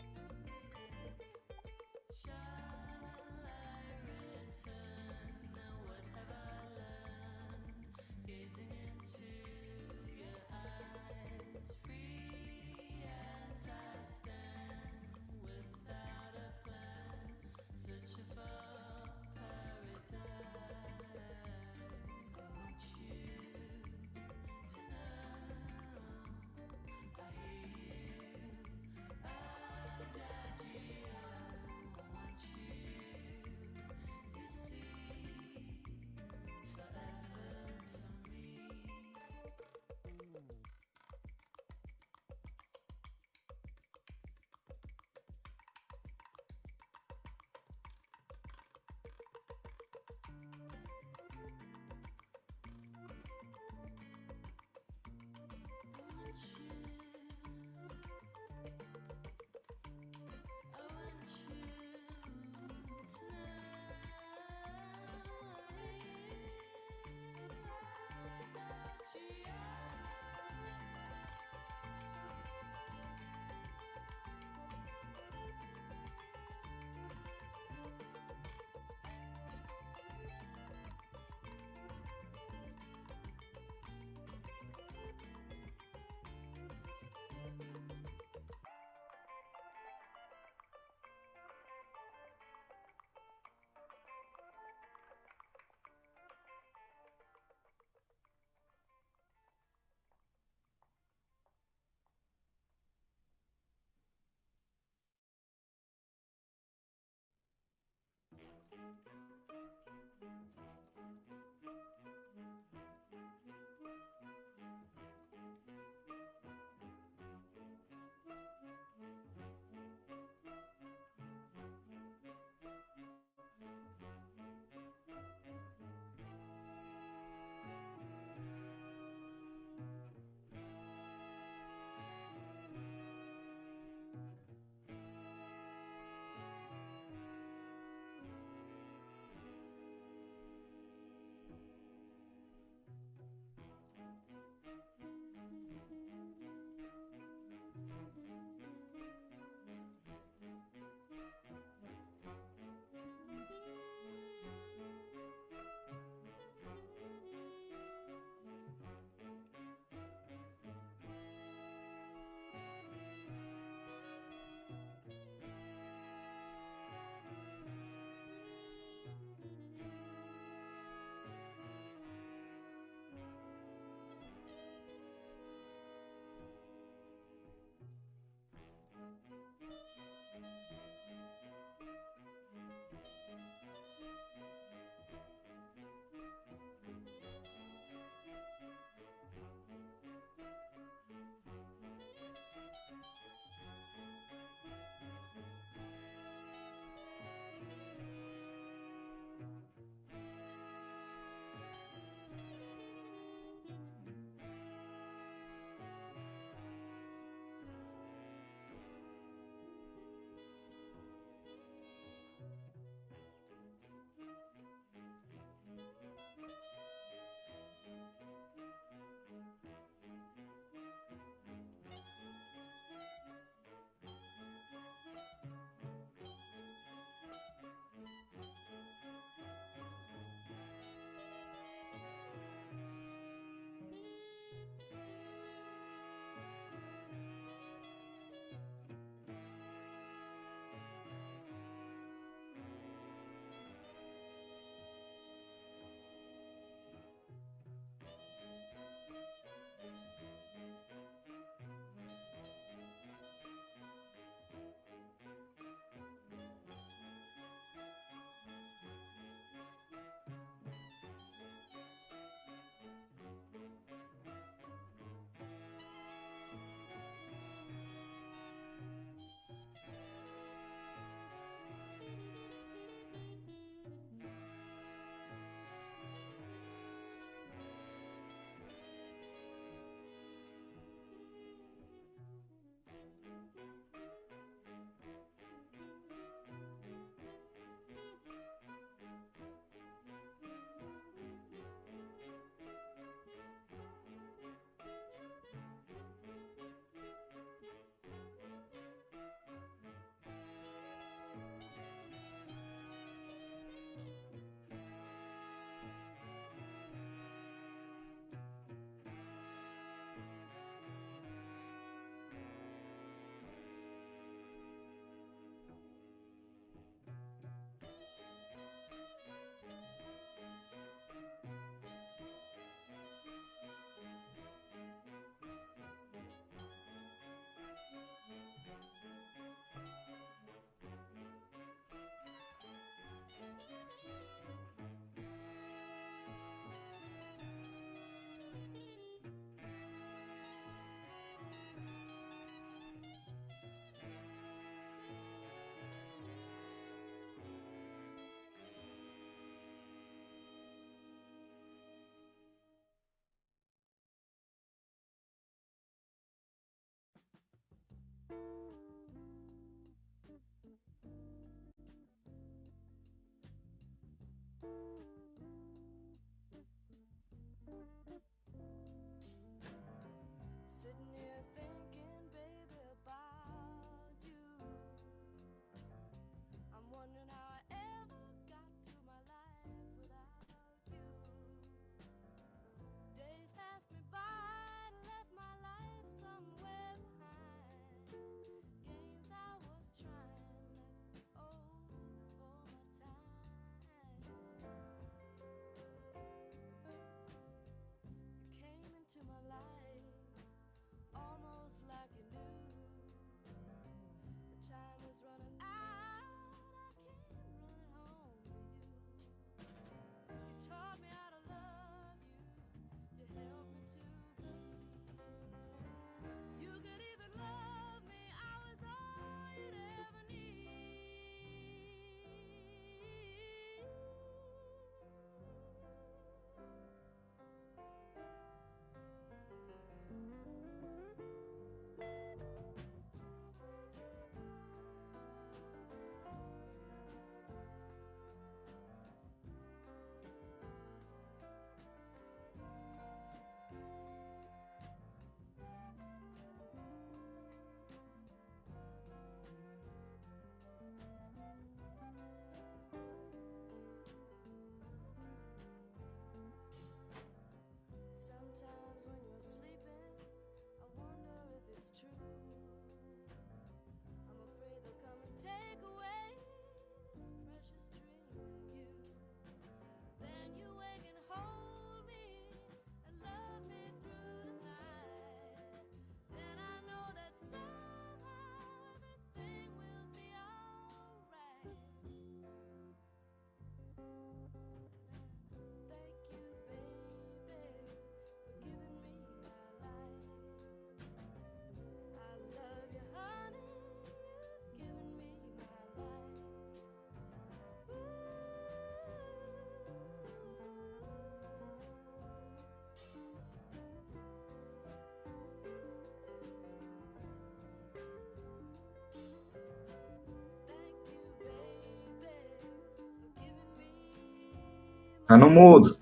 Tá no mudo.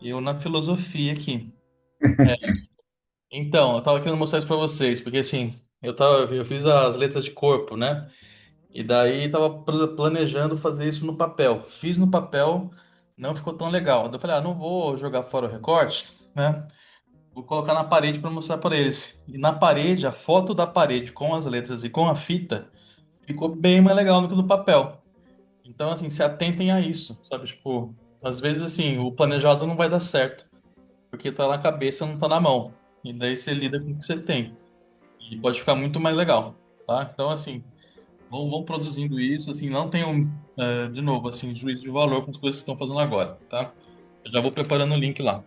Eu na filosofia aqui. Então, eu tava querendo mostrar isso pra vocês, porque assim, eu fiz as letras de corpo, né? E daí tava planejando fazer isso no papel. Fiz no papel, não ficou tão legal. Daí eu falei, não vou jogar fora o recorte, né? Vou colocar na parede para mostrar para eles. E na parede, a foto da parede com as letras e com a fita ficou bem mais legal do que no papel. Então, assim, se atentem a isso, sabe? Tipo, às vezes, assim, o planejado não vai dar certo, porque tá na cabeça, não tá na mão. E daí você lida com o que você tem. E pode ficar muito mais legal, tá? Então, assim, vão produzindo isso, assim, não tenham, de novo, assim, juízo de valor com as coisas que estão fazendo agora, tá? Eu já vou preparando o link lá.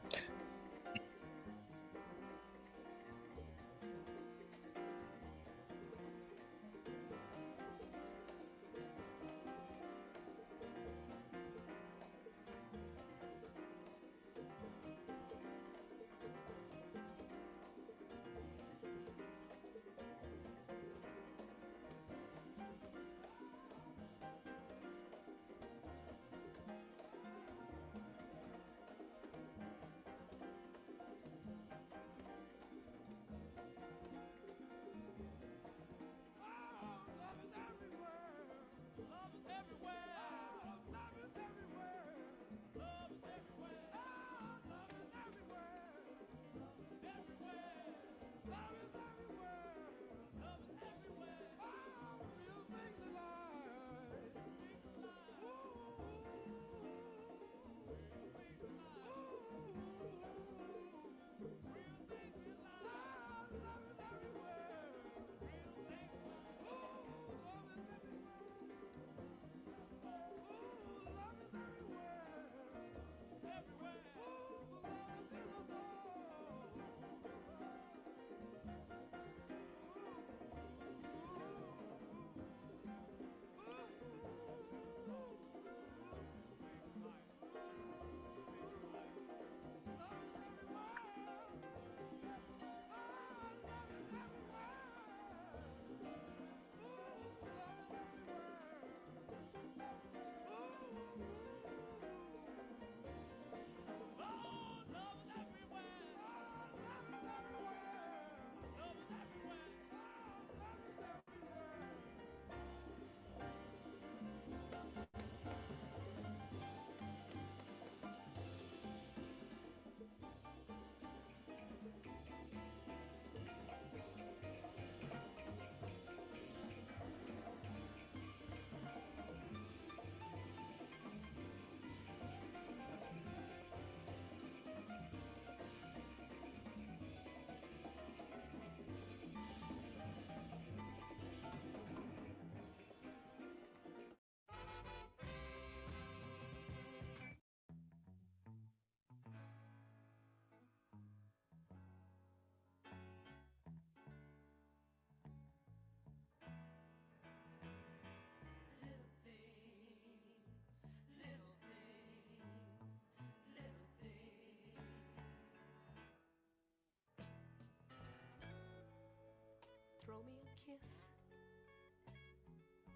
Throw me a kiss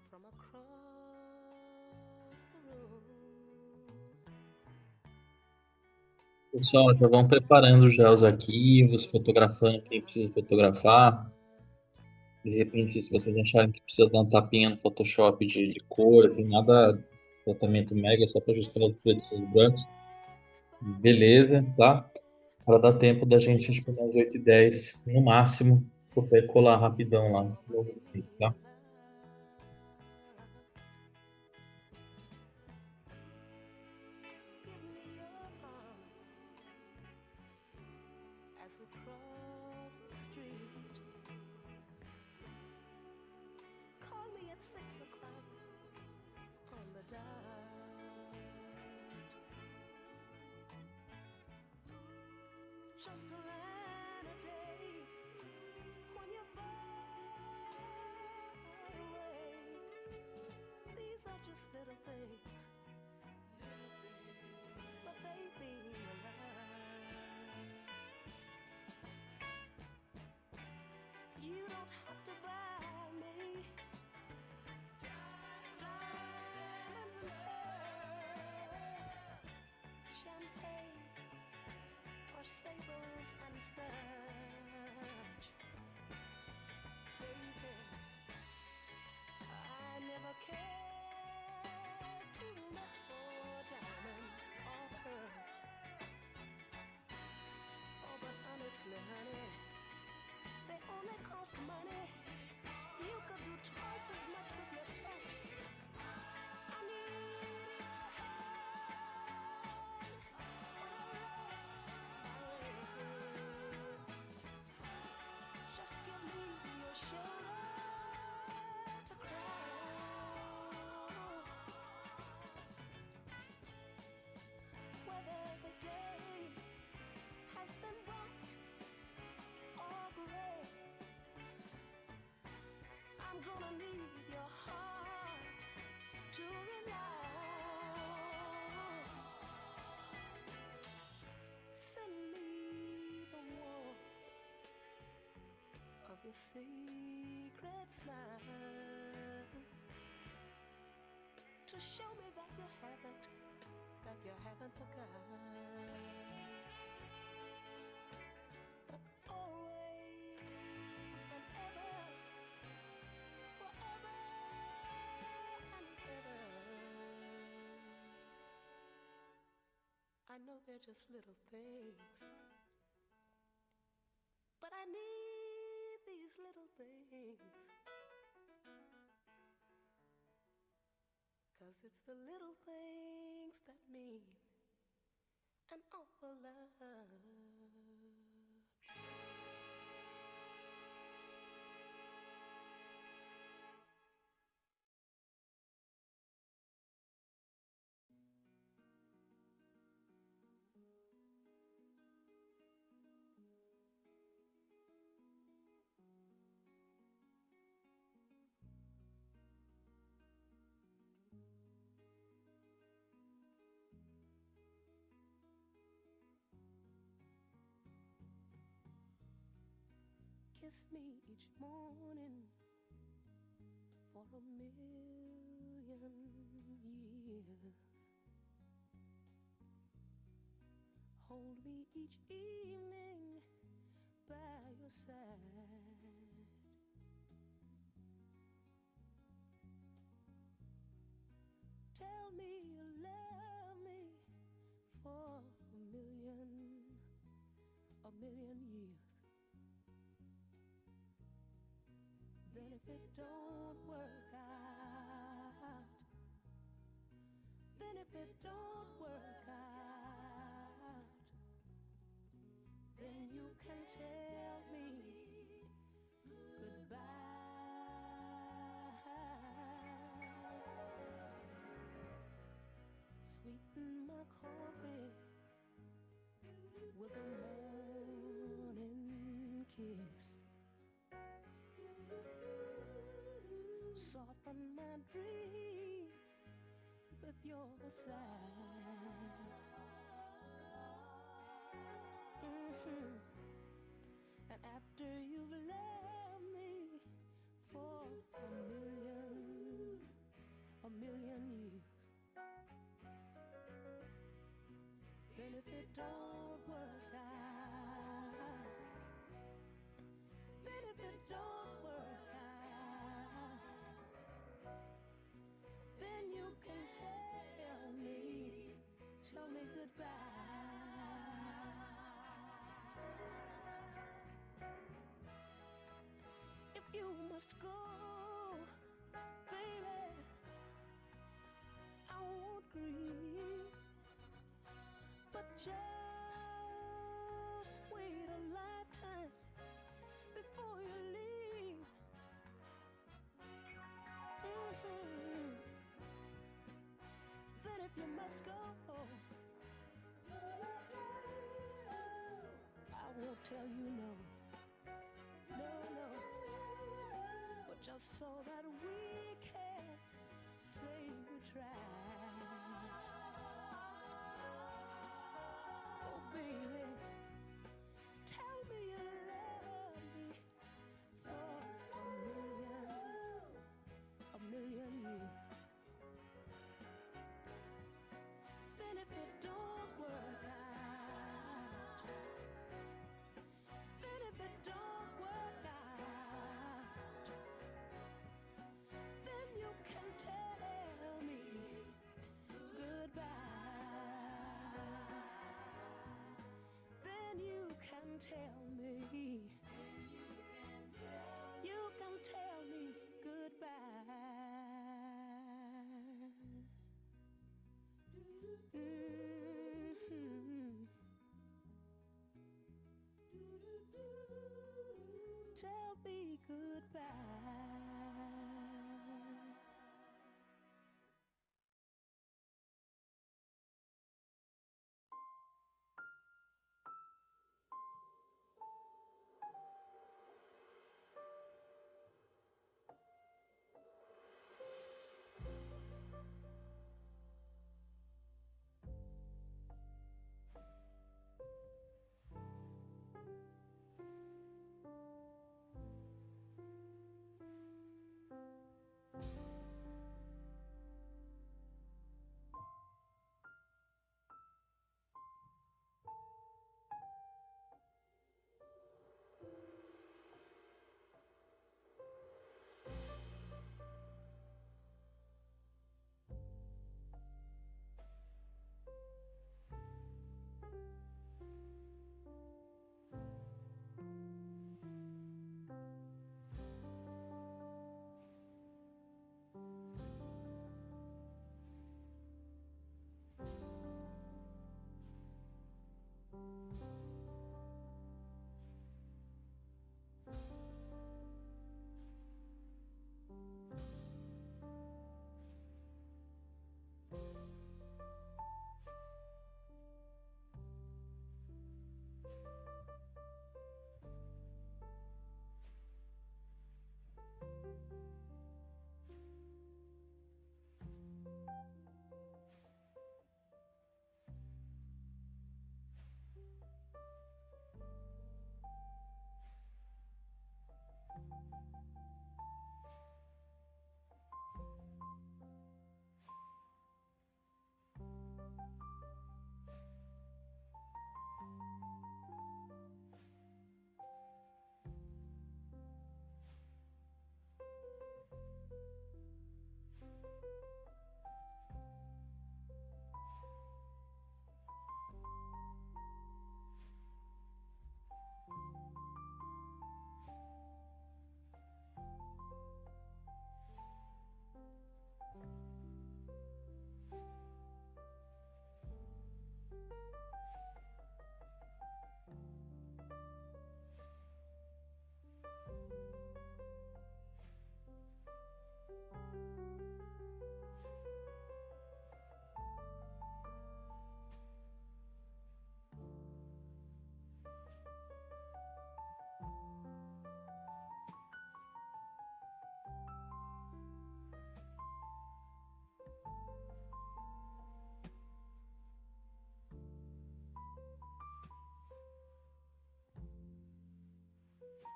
from across the room. Pessoal, já vão preparando já os arquivos, fotografando quem precisa fotografar. De repente, se vocês acharem que precisa dar um tapinha no Photoshop de cor, assim, nada tratamento mega, só para ajustar os pretos e os brancos, beleza, tá? Para dar tempo da gente, acho que umas 8h10 no máximo, copiar e colar rapidão lá. Tá? Give me your arm as we cross the street. Call me at 6 o'clock on the dot. Just a rainy day when you're far away. These are just little things, but they mean a lot. You don't have to buy me diamonds me, honey. They only cost money. You could do twice as much with your touch. I need your hand. Just give me your shoulder to cry on. Whether the day has been bright or gray, I'm gonna need your heart to rely on. Send me the warmth of your secret smile to show me that you haven't forgotten. But always and ever, forever and ever, I know they're just little things, but I need these little things, 'cause it's the little things that mean an awful lot. Kiss me each morning for a million years. Hold me each evening by your side. Tell me you love me for a million years. Then if it don't work out, then if it don't work out, then you can tell me goodbye. Sweeten my coffee with a morning kiss. Soften my dreams with your sigh. And after you've loved me for a million years, then if it don't work out, then if it don't work out, then you can tell me goodbye. If you must go, baby, I won't grieve, but just wait a lifetime before you leave. Then if you must go, I won't tell you no, but just so that we can say we tried. Oh baby, tell me you love me for a million years. Then if it don't work out, then if it don't work out, goodbye.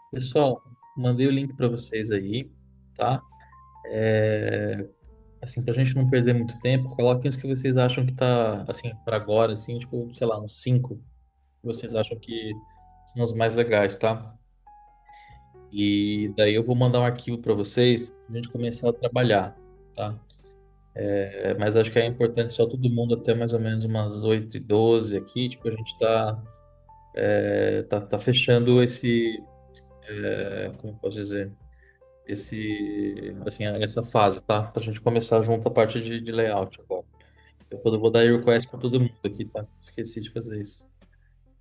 Pessoal, mandei o link para vocês aí, tá? É, assim, pra gente não perder muito tempo, coloquem os que vocês acham que tá, assim, para agora, assim, tipo, sei lá, uns cinco que vocês acham que são os mais legais, tá? E daí eu vou mandar um arquivo para vocês pra gente começar a trabalhar, tá? Mas acho que é importante só todo mundo até mais ou menos umas 8h12 aqui, tipo, a gente tá fechando como eu posso dizer, assim, essa fase, tá? Pra gente começar junto a parte de layout agora. Vou dar request para todo mundo aqui, tá? Esqueci de fazer isso.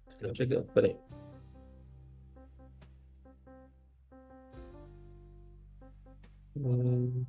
Está chegando, peraí. Hum,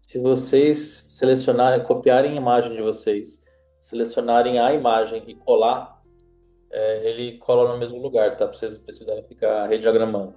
Se vocês selecionarem, copiarem a imagem de vocês, selecionarem a imagem e colar, ele cola no mesmo lugar, tá? Pra vocês precisarem ficar rediagramando.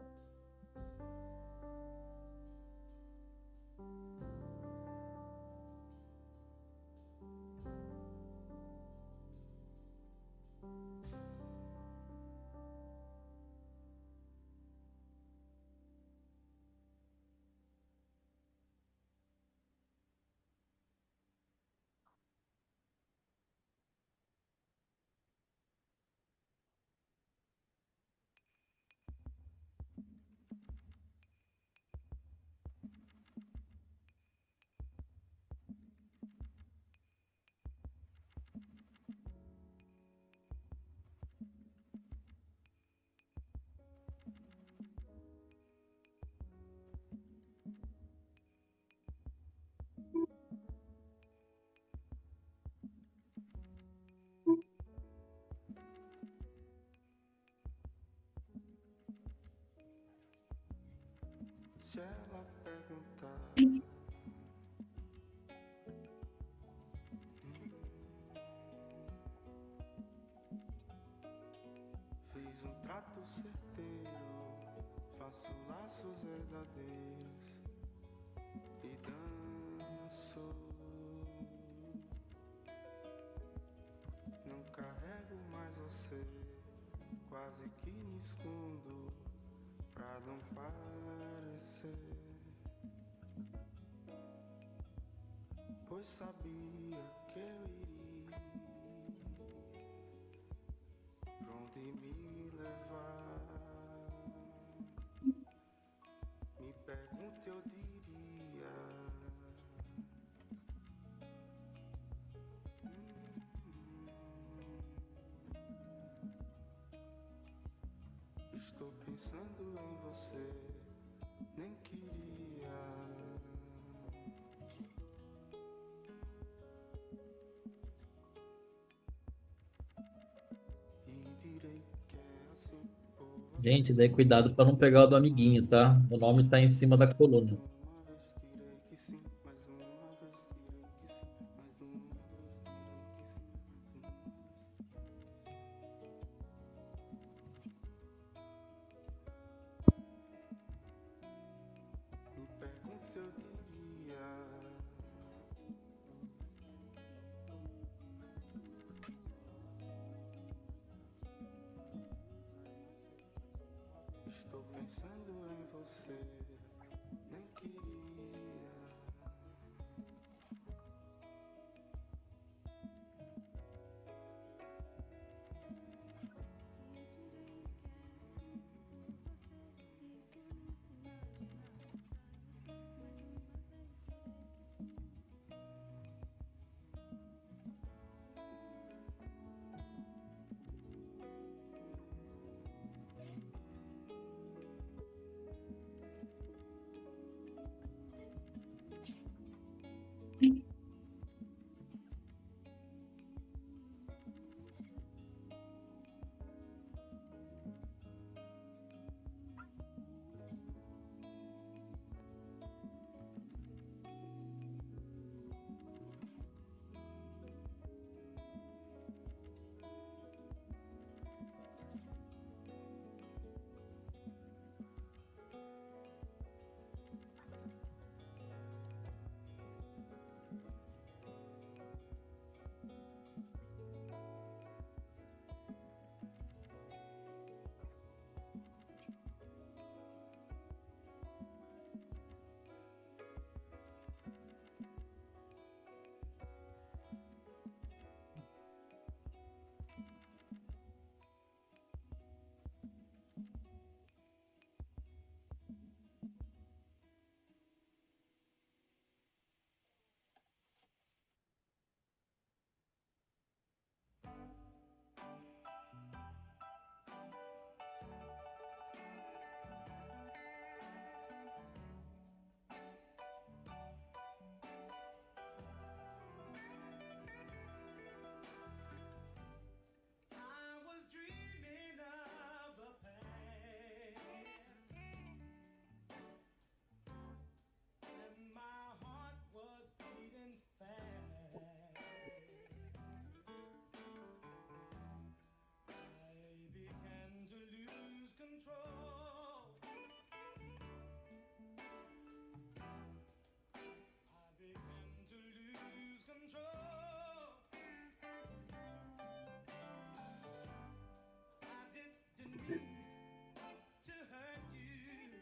ela perguntar. Fiz um trato certeiro, faço laços verdadeiros e danço. Não carrego mais você, quase que me escondo pra não parecer. Pois sabia que eu iria pra onde me levar. Me pergunta, eu diria. Estou pensando em você, nem queria. E direi que é assim por você Gente, só. daí cuidado para não pegar o do amiguinho, tá? O nome tá em cima da Mais coluna. uma vez direi que sim, mais uma vez direi que sim, mais uma vez direi que sim, me pergunta, eu diria. Estou pensando em você, nem queria. I was dreaming of the past, and my heart was beating fast. I began to lose control. I began to lose control. I didn't mean to hurt you,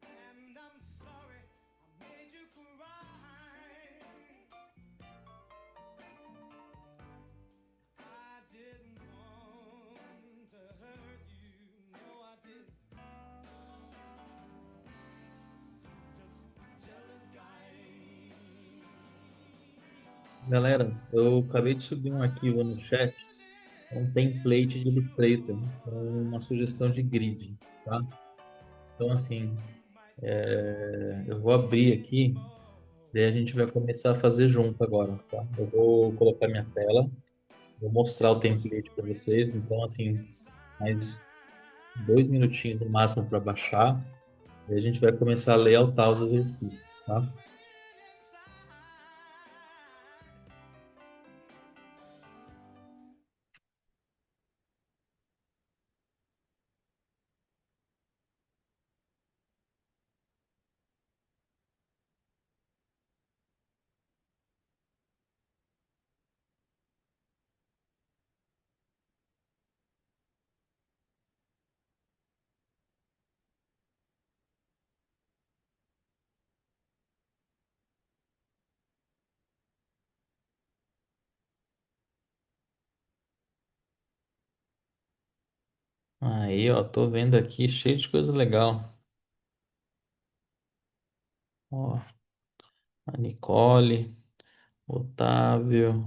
and I'm sorry I made you cry. I didn't want to hurt you, no, I didn't. Just a jealous guy. Galera, eu acabei de subir um arquivo no chat, um template de Illustrator, com uma sugestão de grid, tá? Então, assim, eu vou abrir aqui, daí a gente vai começar a fazer junto agora, tá? Eu vou colocar minha tela, vou mostrar o template para vocês. Então, assim, mas 2 minutinhos no máximo para baixar. E a gente vai começar a layoutar os exercícios, tá? Aí, ó, tô vendo aqui cheio de coisa legal. Ó, a Nicole, Otávio,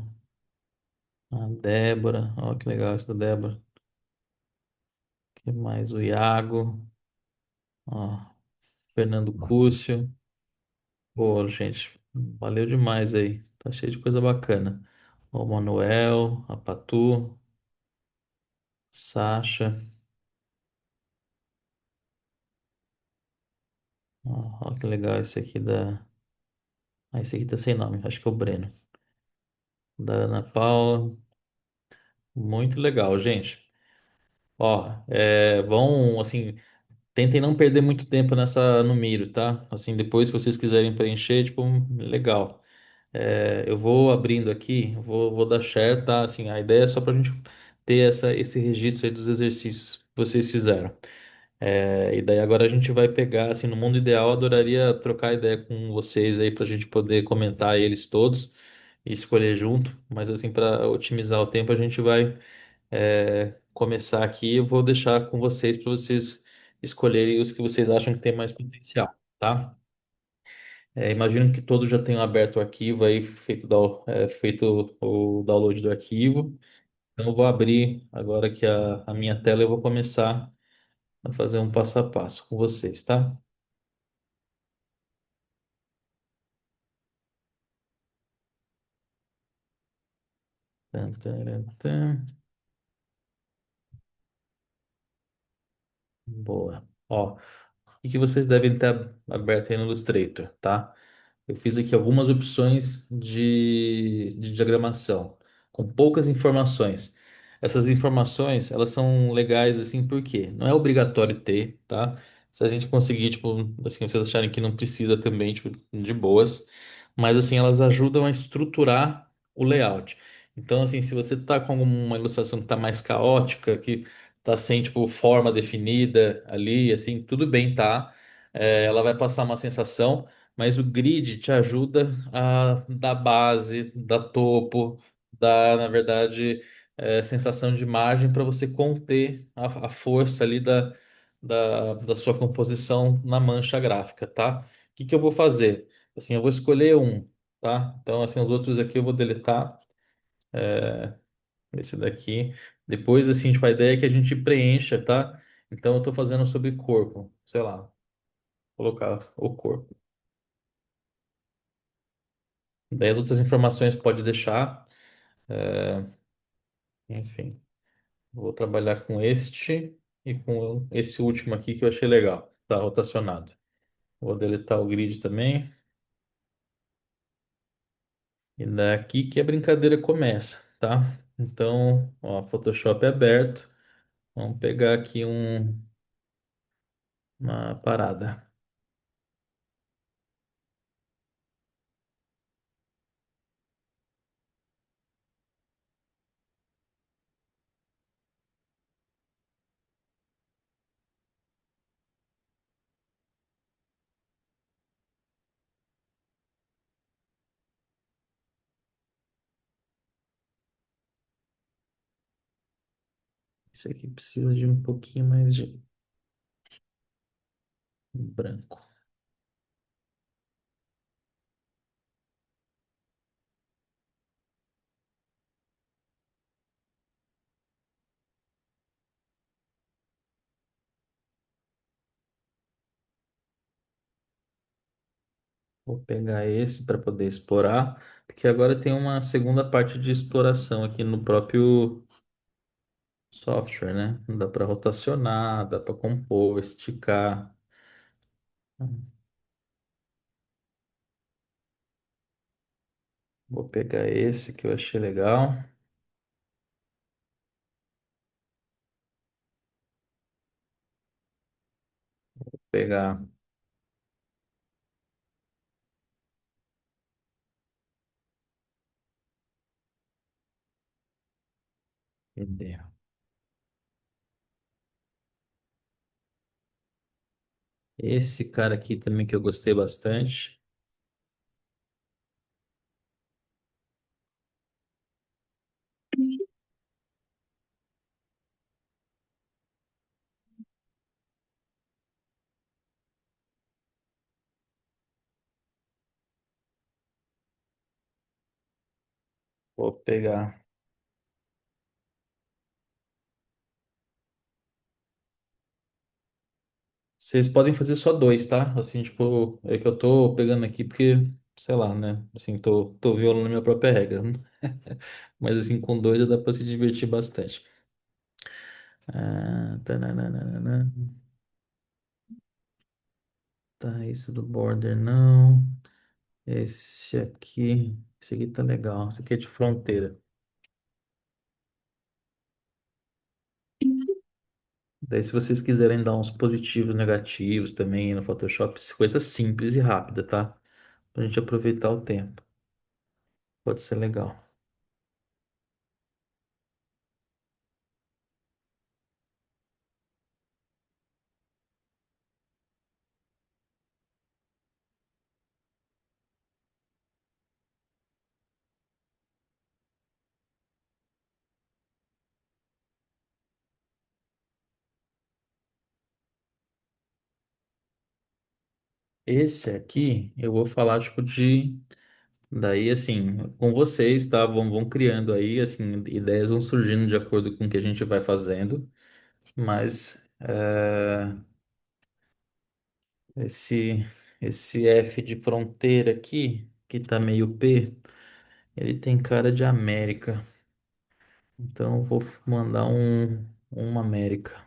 a Débora. Ó, que legal isso da Débora. Que mais? O Iago, ó, Fernando Cúcio. Pô, gente, valeu demais aí. Tá cheio de coisa bacana. O Manuel, a Patu, Sasha. Ó, ó, que legal esse aqui da. Ah, esse aqui tá sem nome, acho que é o Breno. Da Ana Paula. Muito legal, gente. Ó, vão, assim, tentem não perder muito tempo no Miro, tá? Assim, depois, se vocês quiserem preencher, tipo, legal. Eu vou abrindo aqui, vou dar share, tá? Assim, a ideia é só pra gente ter esse registro aí dos exercícios que vocês fizeram. E daí agora a gente vai pegar, assim, no mundo ideal, eu adoraria trocar ideia com vocês aí pra gente poder comentar eles todos e escolher junto, mas assim, para otimizar o tempo, a gente vai começar aqui. Eu vou deixar com vocês para vocês escolherem os que vocês acham que tem mais potencial, tá? Imagino que todos já tenham aberto o arquivo aí, feito o download do arquivo. Então, eu vou abrir agora aqui a minha tela e eu vou começar a fazer um passo a passo com vocês, tá? Tan, taran, tan. Boa. Ó, o que vocês devem ter aberto aí no Illustrator, tá? Eu fiz aqui algumas opções de diagramação, com poucas informações. Essas informações, elas são legais, assim, porque não é obrigatório ter, tá? Se a gente conseguir, tipo, assim, vocês acharem que não precisa também, tipo, de boas. Mas, assim, elas ajudam a estruturar o layout. Então, assim, se você tá com uma ilustração que tá mais caótica, que tá sem, tipo, forma definida ali, assim, tudo bem, tá? Ela vai passar uma sensação, mas o grid te ajuda a dar base, dar topo, dar, na verdade, sensação de margem para você conter a força ali da sua composição na mancha gráfica, tá? O que que eu vou fazer? Assim, eu vou escolher um, tá? Então, assim, os outros aqui eu vou deletar, esse daqui. Depois, assim, tipo, a ideia é que a gente preencha, tá? Então, eu estou fazendo sobre corpo, sei lá, colocar o corpo. Daí as outras informações pode deixar. Enfim, vou trabalhar com este e com esse último aqui que eu achei legal. Tá rotacionado. Vou deletar o grid também. E daqui que a brincadeira começa, tá? Então, ó, Photoshop é aberto. Vamos pegar aqui uma parada. Isso aqui precisa de um pouquinho mais de branco. Vou pegar esse para poder explorar, porque agora tem uma segunda parte de exploração aqui no próprio software, né? Dá para rotacionar, dá para compor, esticar. Vou pegar esse que eu achei legal. Vou pegar cadê? Esse cara aqui também que eu gostei bastante. Vou pegar. Vocês podem fazer só dois, tá? Assim, tipo, é que eu tô pegando aqui porque, sei lá, né? Assim, tô violando minha própria regra. Mas assim, com dois já dá pra se divertir bastante. Tananana. Tá, esse do border não. Esse aqui tá legal. Esse aqui é de fronteira. Daí, se vocês quiserem dar uns positivos, negativos também no Photoshop, coisa simples e rápida, tá? Pra gente aproveitar o tempo. Pode ser legal. Esse aqui, eu vou falar, tipo, de... Daí, assim, com vocês, tá? Vão criando aí, assim, ideias vão surgindo de acordo com o que a gente vai fazendo. Mas esse, esse F de fronteira aqui, que tá meio P, ele tem cara de América. Então, eu vou mandar uma América.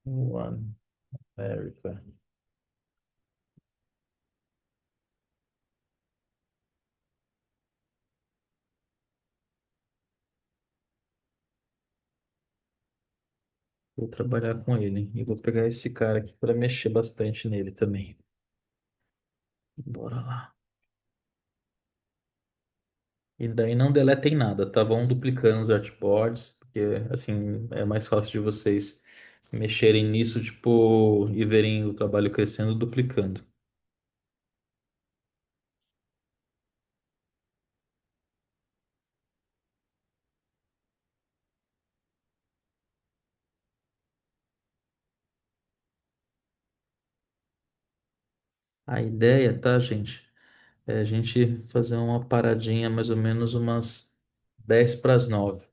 One America. Vou trabalhar com ele. E vou pegar esse cara aqui para mexer bastante nele também. Bora lá. E daí não deletem nada, tá? Vão duplicando os artboards, porque assim é mais fácil de vocês mexerem nisso, tipo, e verem o trabalho crescendo duplicando. A ideia, tá, gente? É a gente fazer uma paradinha mais ou menos umas 10 para as 9.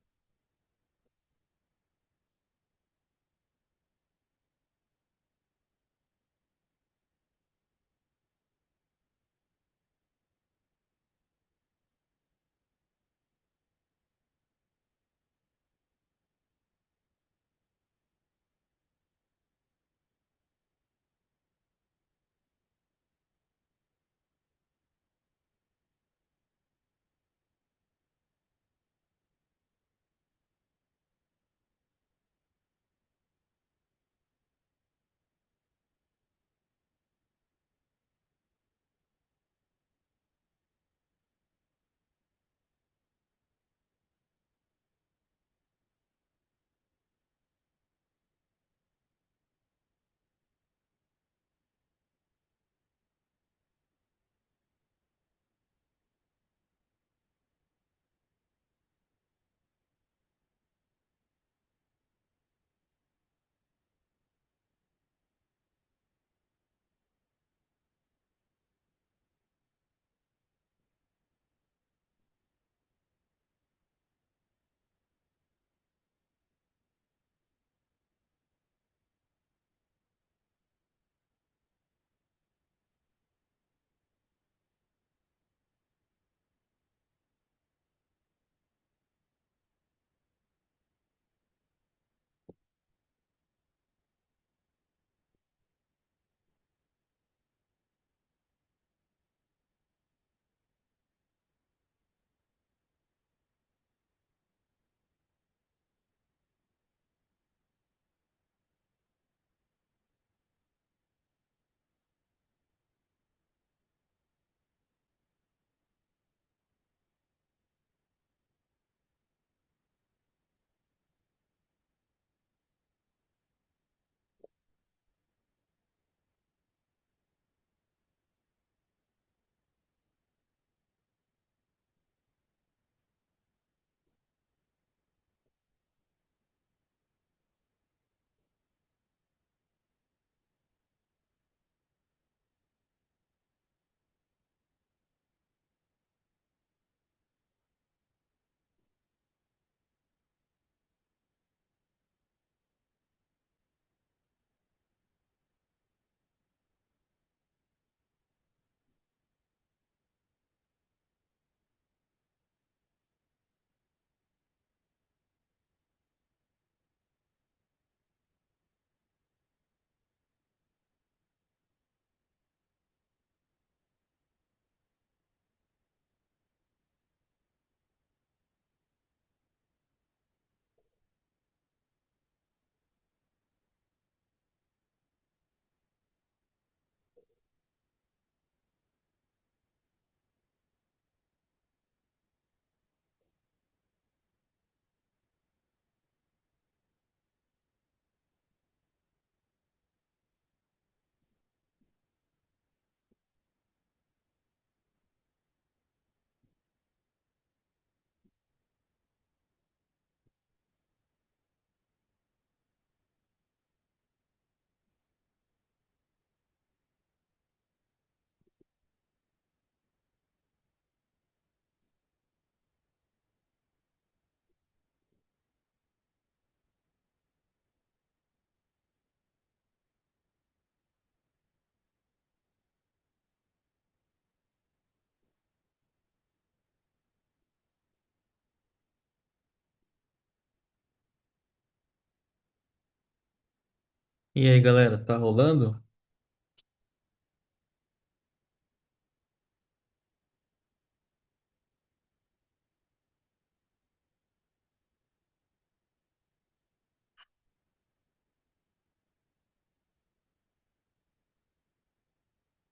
E aí, galera, tá rolando?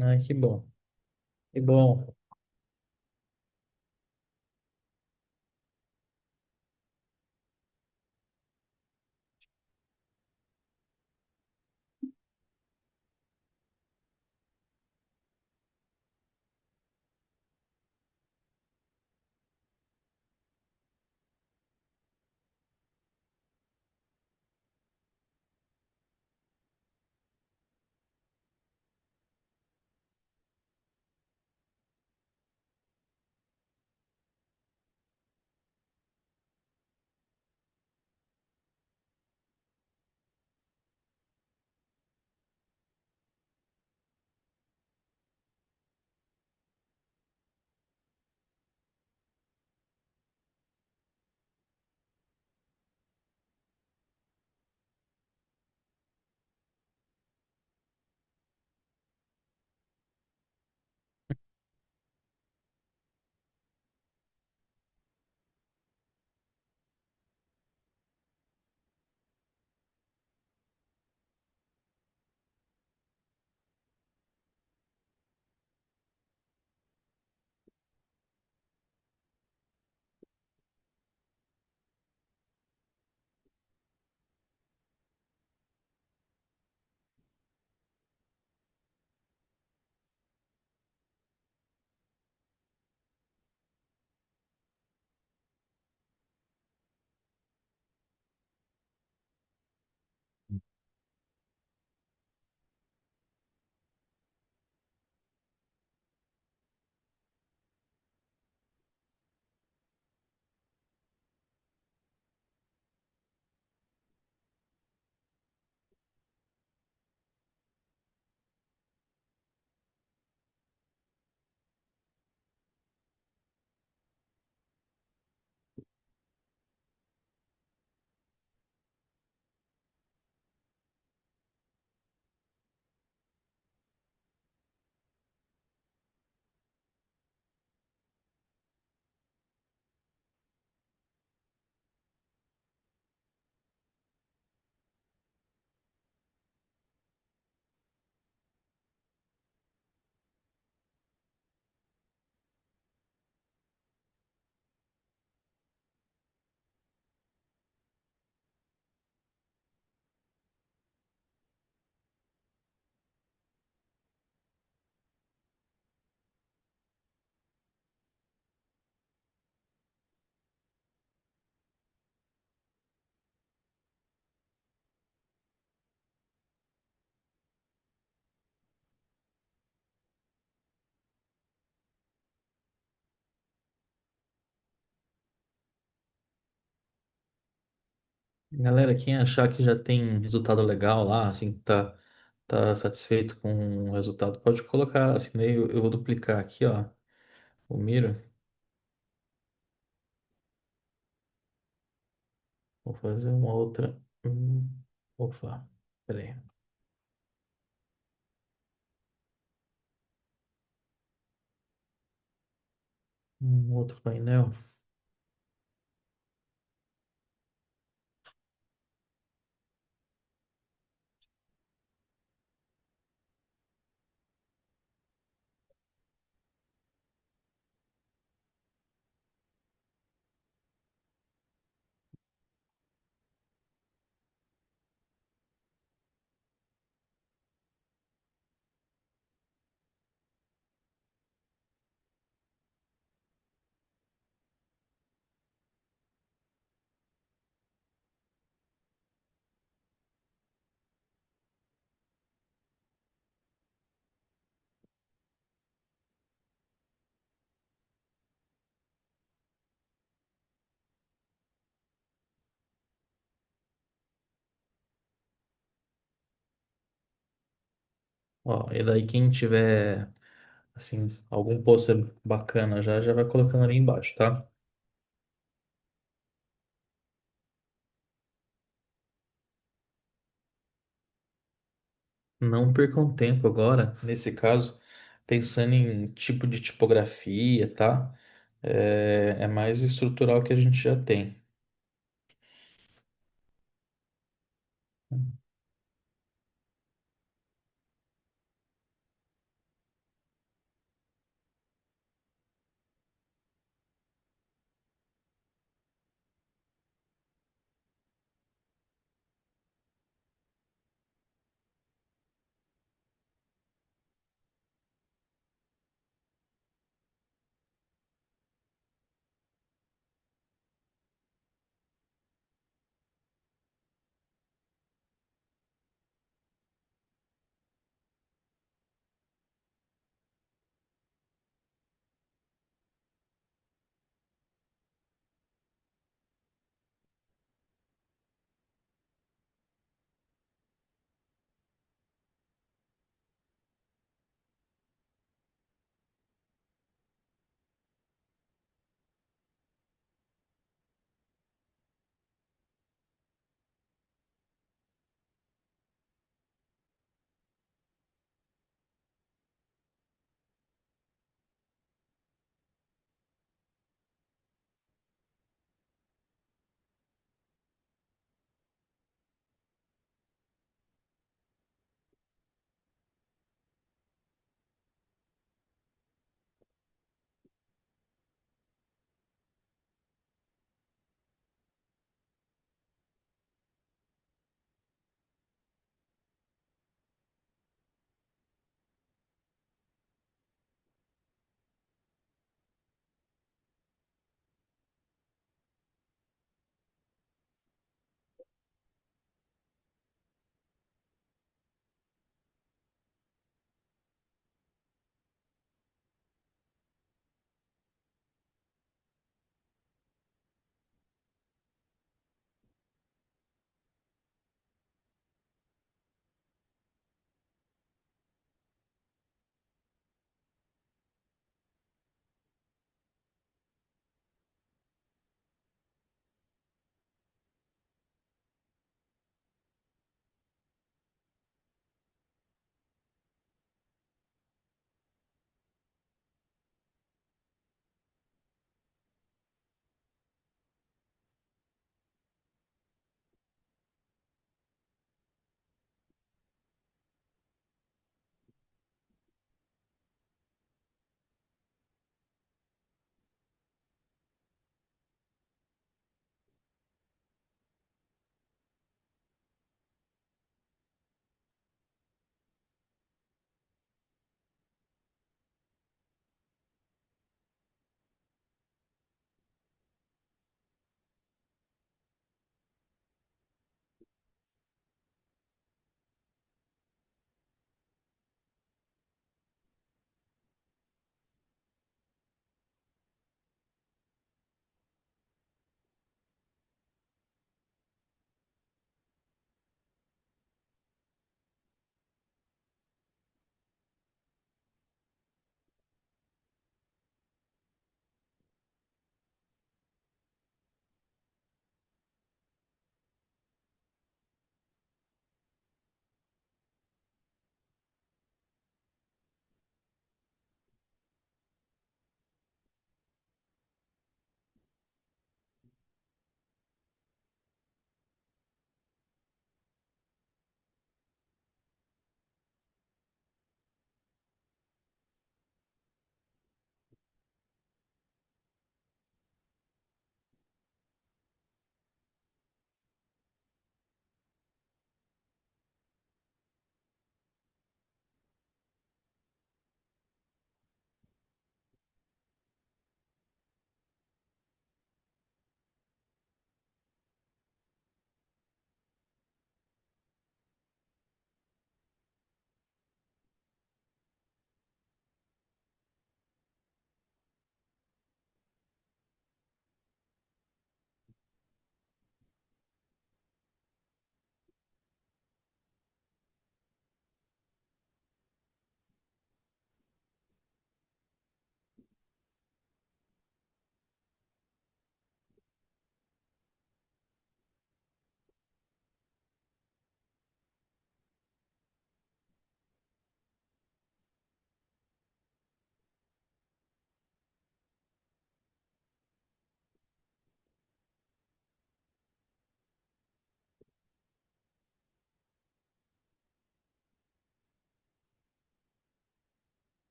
Ai, que bom. Que bom. Galera, quem achar que já tem resultado legal lá, assim, tá satisfeito com o resultado, pode colocar, assim, daí eu vou duplicar aqui, ó, o Miro. Vou fazer uma outra. Opa, peraí. Um outro painel. Ó, e daí quem tiver, assim, algum pôster bacana já vai colocando ali embaixo, tá? Não percam tempo agora, nesse caso, pensando em tipo de tipografia, tá? É mais estrutural que a gente já tem.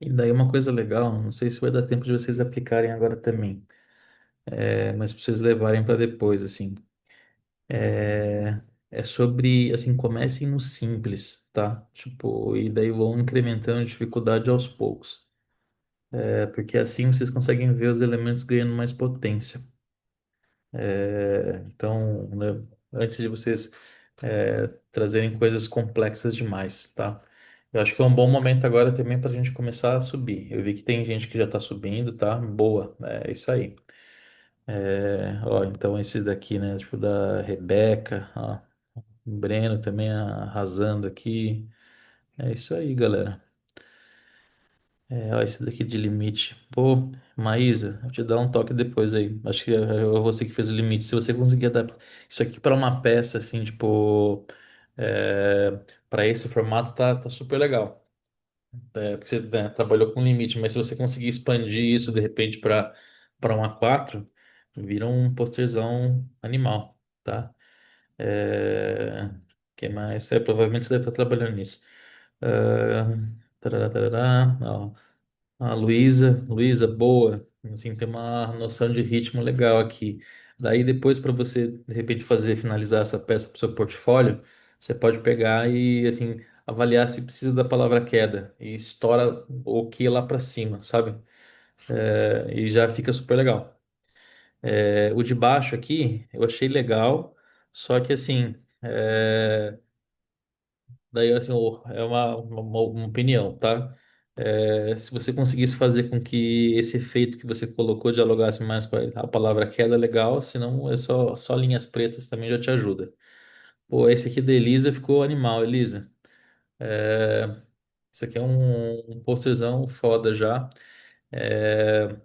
E daí uma coisa legal, não sei se vai dar tempo de vocês aplicarem agora também, mas para vocês levarem para depois, assim. É, é sobre, assim, comecem no simples, tá? Tipo, e daí vão incrementando a dificuldade aos poucos. Porque assim vocês conseguem ver os elementos ganhando mais potência. Então, né, antes de vocês trazerem coisas complexas demais, tá? Eu acho que é um bom momento agora também para a gente começar a subir. Eu vi que tem gente que já está subindo, tá? Boa, é isso aí. Ó, então esses daqui, né? Tipo da Rebeca, ó, o Breno também arrasando aqui. É isso aí, galera. Ó, esse daqui de limite. Pô, Maísa, eu te dar um toque depois aí. Acho que é você que fez o limite. Se você conseguir adaptar isso aqui para uma peça, assim, tipo, para esse formato, tá super legal. Porque você, né, trabalhou com limite, mas se você conseguir expandir isso de repente para um A4, vira um posterzão animal, tá? Que mais? Provavelmente você deve estar trabalhando nisso. É, tarará, tarará, ó. A Luísa, boa. Assim, tem uma noção de ritmo legal aqui. Daí depois para você de repente fazer finalizar essa peça para o seu portfólio, você pode pegar e assim avaliar se precisa da palavra queda e estoura o que lá para cima, sabe? E já fica super legal. O de baixo aqui eu achei legal, só que assim, daí, assim, é uma opinião, tá? Se você conseguisse fazer com que esse efeito que você colocou dialogasse mais com a palavra queda, legal. Senão, é só linhas pretas também já te ajuda. Pô, esse aqui da Elisa ficou animal, Elisa. É, Isso aqui é um posterzão foda já. É,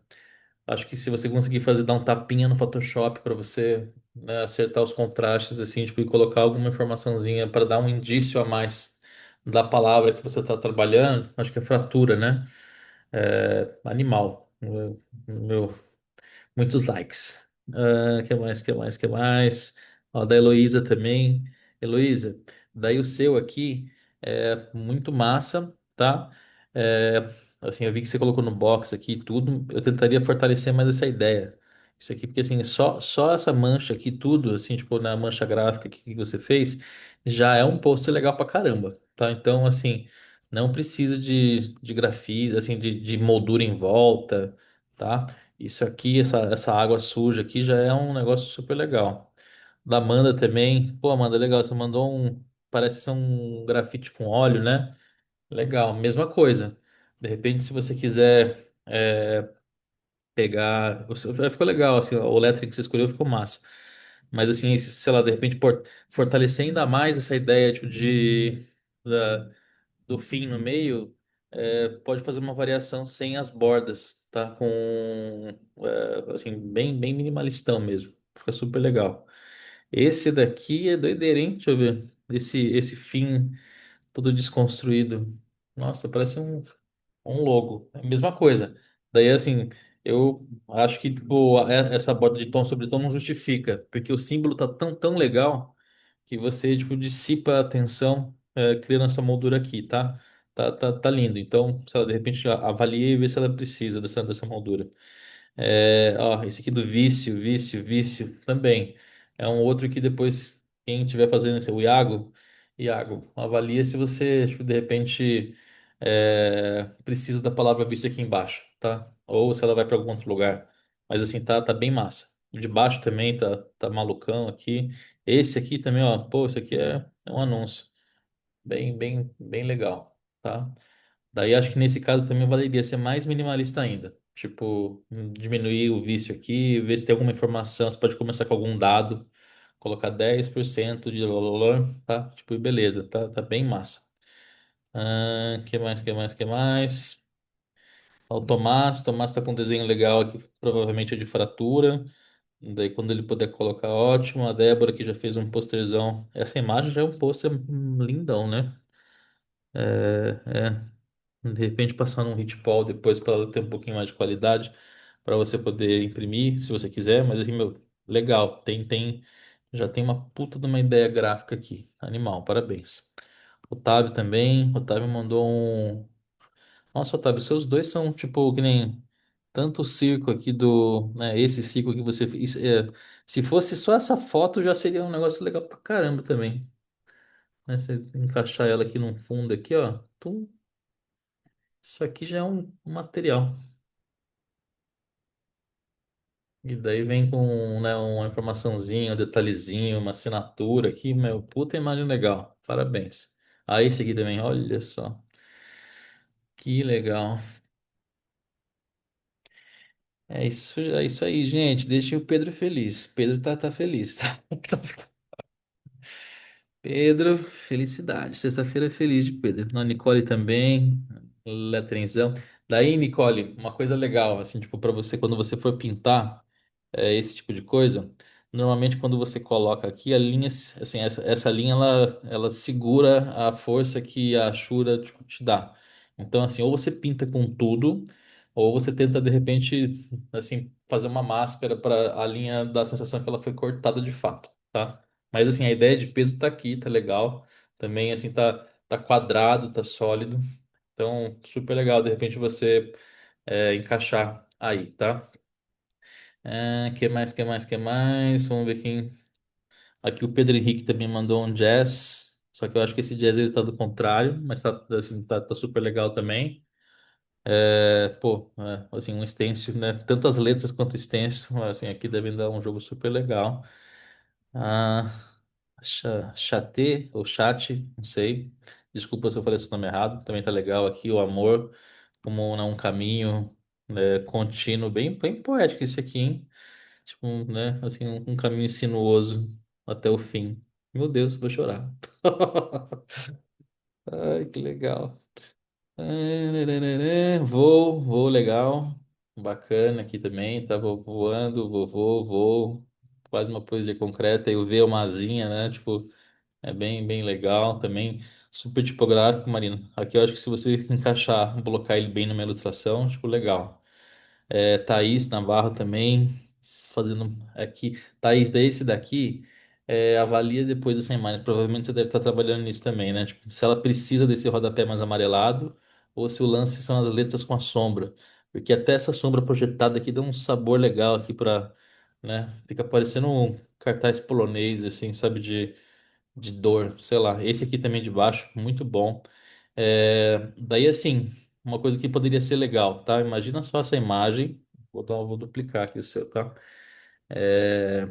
Acho que se você conseguir dar um tapinha no Photoshop para você, né, acertar os contrastes assim, tipo, e colocar alguma informaçãozinha para dar um indício a mais da palavra que você está trabalhando, acho que é fratura, né? Animal. Meu, muitos likes. Que mais, que mais, que mais? Ó, da Heloísa também. Heloísa, daí o seu aqui é muito massa, tá? É, assim, eu vi que você colocou no box aqui e tudo. Eu tentaria fortalecer mais essa ideia. Isso aqui, porque assim, só essa mancha aqui, tudo, assim, tipo, na mancha gráfica que você fez, já é um post legal pra caramba, tá? Então, assim, não precisa de grafismo, assim, de moldura em volta, tá? Isso aqui, essa água suja aqui já é um negócio super legal. Da Amanda também. Pô, Amanda, legal. Você mandou parece ser um grafite com óleo, né? Legal. Mesma coisa. De repente, se você quiser pegar. Ficou legal, assim, o lettering que você escolheu ficou massa. Mas, assim, sei lá, de repente, fortalecer ainda mais essa ideia, tipo, do fim no meio, pode fazer uma variação sem as bordas, tá? Assim, bem minimalistão mesmo. Fica super legal. Esse daqui é doideira, hein? Deixa eu ver. Esse fim todo desconstruído. Nossa, parece um logo. É a mesma coisa. Daí, assim, eu acho que tipo, essa borda de tom sobre tom não justifica, porque o símbolo tá tão legal que você, tipo, dissipa a atenção, criando essa moldura aqui, tá? Tá lindo. Então, sei lá, de repente, avalie e vê se ela precisa dessa moldura. Ó, esse aqui do vício, também. É um outro que depois, quem estiver fazendo esse, o Iago, avalia se você, tipo, de repente, precisa da palavra vício aqui embaixo, tá? Ou se ela vai para algum outro lugar. Mas assim, tá bem massa. O de baixo também tá malucão aqui. Esse aqui também, ó, pô, esse aqui é um anúncio. Bem legal, tá? Daí acho que nesse caso também valeria ser mais minimalista ainda. Tipo, diminuir o vício aqui, ver se tem alguma informação. Você pode começar com algum dado, colocar 10% de valor, tá? Tipo, e beleza, tá bem massa. Que mais? Ó, o Tomás tá com um desenho legal aqui, provavelmente é de fratura. Daí quando ele puder colocar, ótimo. A Débora que já fez um posterzão. Essa imagem já é um pôster lindão, né? De repente passar num Hitpol depois para ela ter um pouquinho mais de qualidade para você poder imprimir, se você quiser, mas assim, meu, legal, já tem uma puta de uma ideia gráfica aqui, animal, parabéns. Otávio também, Otávio mandou nossa, Otávio, seus dois são tipo que nem tanto o circo aqui né, esse circo que você fez, se fosse só essa foto já seria um negócio legal pra caramba também, né? Você encaixar ela aqui num fundo aqui, ó, isso aqui já é um material. E daí vem com, né, uma informaçãozinha, um detalhezinho, uma assinatura aqui, meu, puta imagem legal. Parabéns. Ah, esse aqui também, olha só. Que legal. É isso aí, gente. Deixa o Pedro feliz. Pedro tá feliz. Pedro, felicidade. Sexta-feira feliz de Pedro. A Nicole também. Letrenzão. Daí, Nicole, uma coisa legal, assim, tipo, para você, quando você for pintar esse tipo de coisa, normalmente quando você coloca aqui, a linha, assim, essa linha, ela segura a força que a Ashura, tipo, te dá. Então, assim, ou você pinta com tudo, ou você tenta, de repente, assim, fazer uma máscara para a linha dar a sensação que ela foi cortada de fato, tá? Mas, assim, a ideia de peso tá aqui, tá legal. Também, assim, tá quadrado, tá sólido. Então, super legal, de repente, você encaixar aí, tá? Que mais, que mais, que mais? Vamos ver quem. Aqui o Pedro Henrique também mandou um jazz. Só que eu acho que esse jazz ele tá do contrário, mas tá, assim, tá super legal também. Assim, um stencil, né? Tanto as letras quanto o stencil, assim, aqui devem dar um jogo super legal. Ah, Chatê, ou Chat, não sei. Desculpa se eu falei seu nome errado. Também tá legal aqui, o amor como um caminho contínuo, bem poético esse aqui, hein? Tipo, né? Assim, um caminho sinuoso até o fim. Meu Deus, vou chorar. Ai, que legal. Voo legal. Bacana aqui também. Tava voando, voo. Quase uma poesia concreta. E o V é uma asinha, né? Tipo, é bem legal também. Super tipográfico, Marina. Aqui eu acho que se você encaixar, colocar ele bem numa ilustração, tipo, legal. Thaís Navarro também, fazendo aqui. Thaís, daí esse daqui, avalia depois dessa imagem. Provavelmente você deve estar trabalhando nisso também, né? Tipo, se ela precisa desse rodapé mais amarelado, ou se o lance são as letras com a sombra. Porque até essa sombra projetada aqui dá um sabor legal aqui para, né? Fica parecendo um cartaz polonês, assim, sabe? De dor, sei lá. Esse aqui também de baixo, muito bom. Daí, assim, uma coisa que poderia ser legal, tá? Imagina só essa imagem. Vou duplicar aqui o seu, tá? É,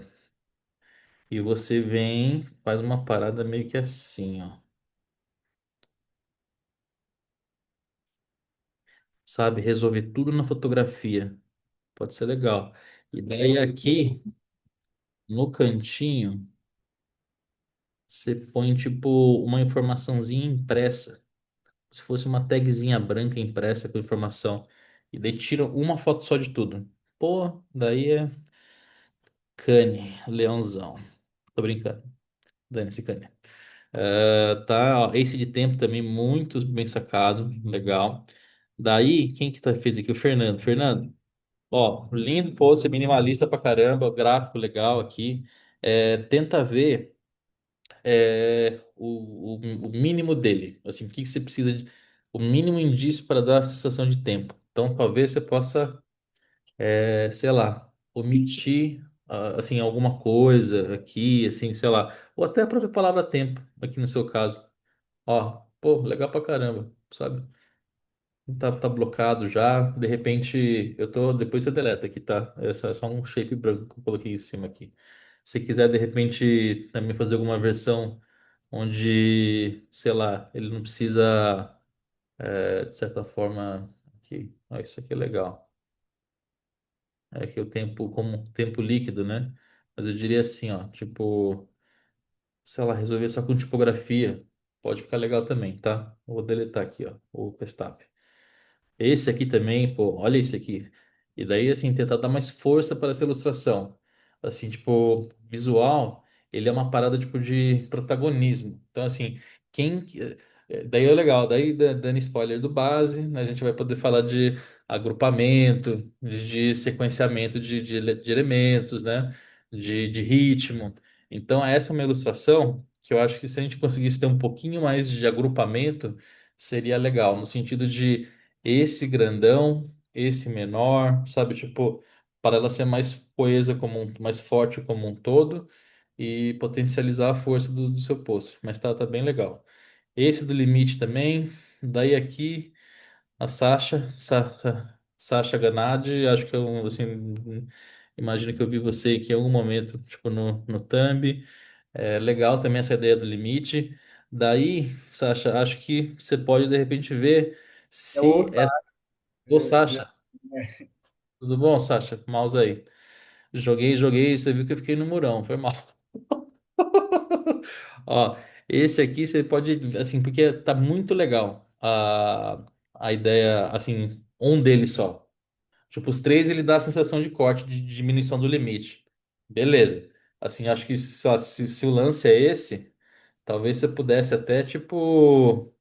e você vem, faz uma parada meio que assim, ó. Sabe? Resolver tudo na fotografia. Pode ser legal. E daí aqui, no cantinho, você põe tipo uma informaçãozinha impressa. Se fosse uma tagzinha branca impressa com informação. E daí tira uma foto só de tudo. Pô, daí é cane, leãozão. Tô brincando. Dane-se, cane. Tá, ó, Ace de Tempo também muito bem sacado, legal. Daí, quem que fez aqui? O Fernando. Fernando, ó, lindo post, minimalista pra caramba, gráfico legal aqui. Tenta ver o mínimo dele. Assim, o que que você precisa de. O mínimo indício para dar a sensação de tempo. Então, talvez você possa, sei lá, omitir, assim, alguma coisa aqui, assim, sei lá. Ou até a própria palavra tempo, aqui no seu caso. Ó, pô, legal pra caramba, sabe? Tá bloqueado já. De repente, depois você deleta aqui, tá? É só um shape branco que eu coloquei em cima aqui. Se quiser, de repente, também fazer alguma versão onde, sei lá, ele não precisa, de certa forma, aqui. Isso aqui é legal. É que o tempo, como tempo líquido, né? Mas eu diria assim, ó, tipo, sei lá, resolver só com tipografia. Pode ficar legal também, tá? Vou deletar aqui, ó, o Pestap. Esse aqui também, pô, olha esse aqui. E daí, assim, tentar dar mais força para essa ilustração. Assim, tipo, visual, ele é uma parada, tipo, de protagonismo. Então, assim, daí é legal, daí dando spoiler do base, né, a gente vai poder falar de agrupamento, de sequenciamento de elementos, né? De ritmo. Então, essa é uma ilustração que eu acho que se a gente conseguisse ter um pouquinho mais de agrupamento, seria legal, no sentido de esse grandão, esse menor, sabe? Tipo, para ela ser mais coesa mais forte como um todo e potencializar a força do seu pôster. Mas tá bem legal. Esse do limite também. Daí aqui, a Sasha Ganadi, acho que eu, assim, imagino que eu vi você aqui em algum momento, tipo, no Thumb. Legal também essa ideia do limite. Daí, Sasha, acho que você pode, de repente, ver É o se essa. Ô, já, Sasha, tudo bom, Sasha? Mouse aí. Joguei, você viu que eu fiquei no murão, foi mal. Ó, esse aqui você pode, assim, porque tá muito legal a ideia, assim, Um deles só. Tipo, os três ele dá a sensação de corte, de diminuição do limite. Beleza. Assim, acho que se o lance é esse, talvez você pudesse até, tipo,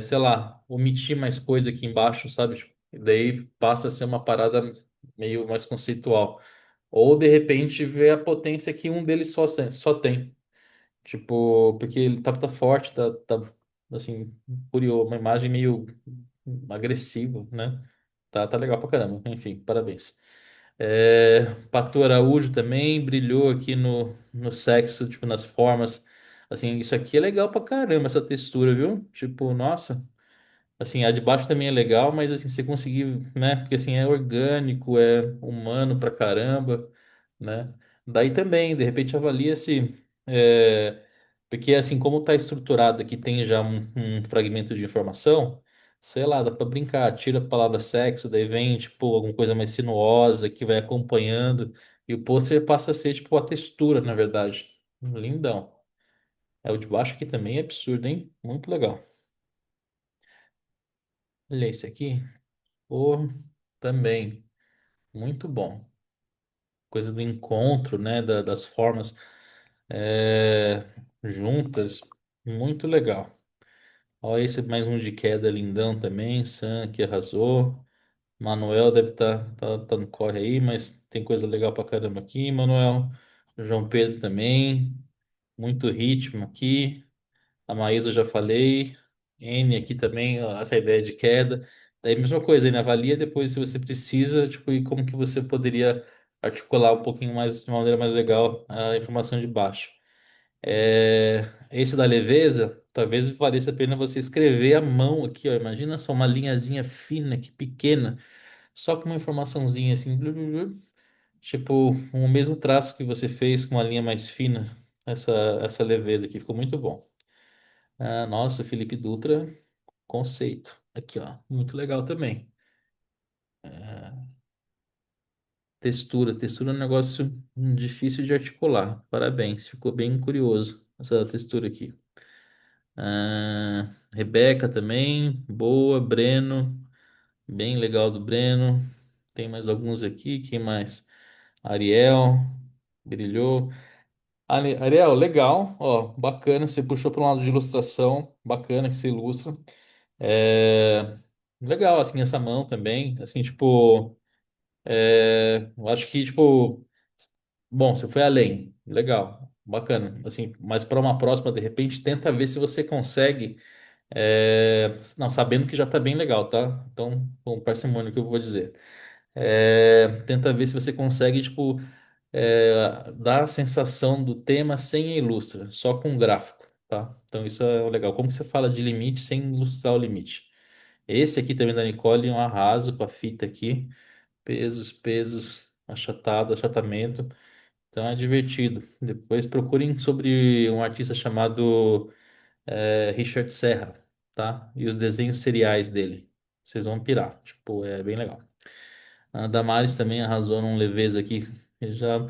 sei lá, omitir mais coisa aqui embaixo, sabe? Tipo, e daí passa a ser uma parada meio mais conceitual. Ou, de repente, ver a potência que um deles só tem. Tipo, porque ele tá forte, tá assim, curioso, uma imagem meio agressiva, né? Tá legal pra caramba. Enfim, parabéns. Pato Araújo também brilhou aqui no sexo, tipo, nas formas. Assim, isso aqui é legal pra caramba, essa textura, viu? Tipo, nossa. Assim, a de baixo também é legal, mas assim, você conseguir, né? Porque assim, é orgânico, é humano pra caramba, né? Daí também, de repente, avalia se. Porque assim, como tá estruturado aqui, tem já um fragmento de informação, sei lá, dá pra brincar, tira a palavra sexo, daí vem, tipo, alguma coisa mais sinuosa que vai acompanhando, e o pôster passa a ser, tipo, a textura, na verdade. Lindão. O de baixo aqui também é absurdo, hein? Muito legal. Olha esse aqui. Pô, também, muito bom. Coisa do encontro, né? Das formas é, juntas, muito legal. Olha esse mais um de queda lindão também. Sam que arrasou. Manuel deve tá no corre aí, mas tem coisa legal pra caramba aqui, Manuel. João Pedro também. Muito ritmo aqui. A Maísa eu já falei. N aqui também, ó, essa ideia de queda. Daí, mesma coisa, né? Avalia depois se você precisa, tipo, e como que você poderia articular um pouquinho mais, de uma maneira mais legal, a informação de baixo. Esse da leveza, talvez valesse a pena você escrever à mão aqui, ó. Imagina só uma linhazinha fina, que pequena, só com uma informaçãozinha assim, blu, blu, blu. Tipo, o mesmo traço que você fez com uma linha mais fina, essa leveza aqui, ficou muito bom. Ah, nossa, Felipe Dutra, conceito. Aqui, ó, muito legal também. Textura é um negócio difícil de articular. Parabéns, ficou bem curioso essa textura aqui. Rebeca também, boa. Breno, bem legal do Breno. Tem mais alguns aqui, quem mais? Ariel, brilhou. Ariel, legal, ó, bacana. Você puxou para um lado de ilustração, bacana que você ilustra. É, legal, assim, essa mão também, assim, tipo, eu acho que, tipo, bom, você foi além, legal, bacana, assim, mas para uma próxima, de repente, tenta ver se você consegue, não, sabendo que já tá bem legal, tá? Então, com parcimônia que eu vou dizer. Tenta ver se você consegue, tipo, dar a sensação do tema sem a ilustra, só com o gráfico, tá? Então, isso é o legal. Como que você fala de limite sem ilustrar o limite? Esse aqui também da Nicole, um arraso com a fita aqui. Pesos, achatado, achatamento. Então é divertido. Depois procurem sobre um artista chamado Richard Serra, tá? E os desenhos seriais dele. Vocês vão pirar. Tipo, é bem legal. A Damares também arrasou num leveza aqui. Ele já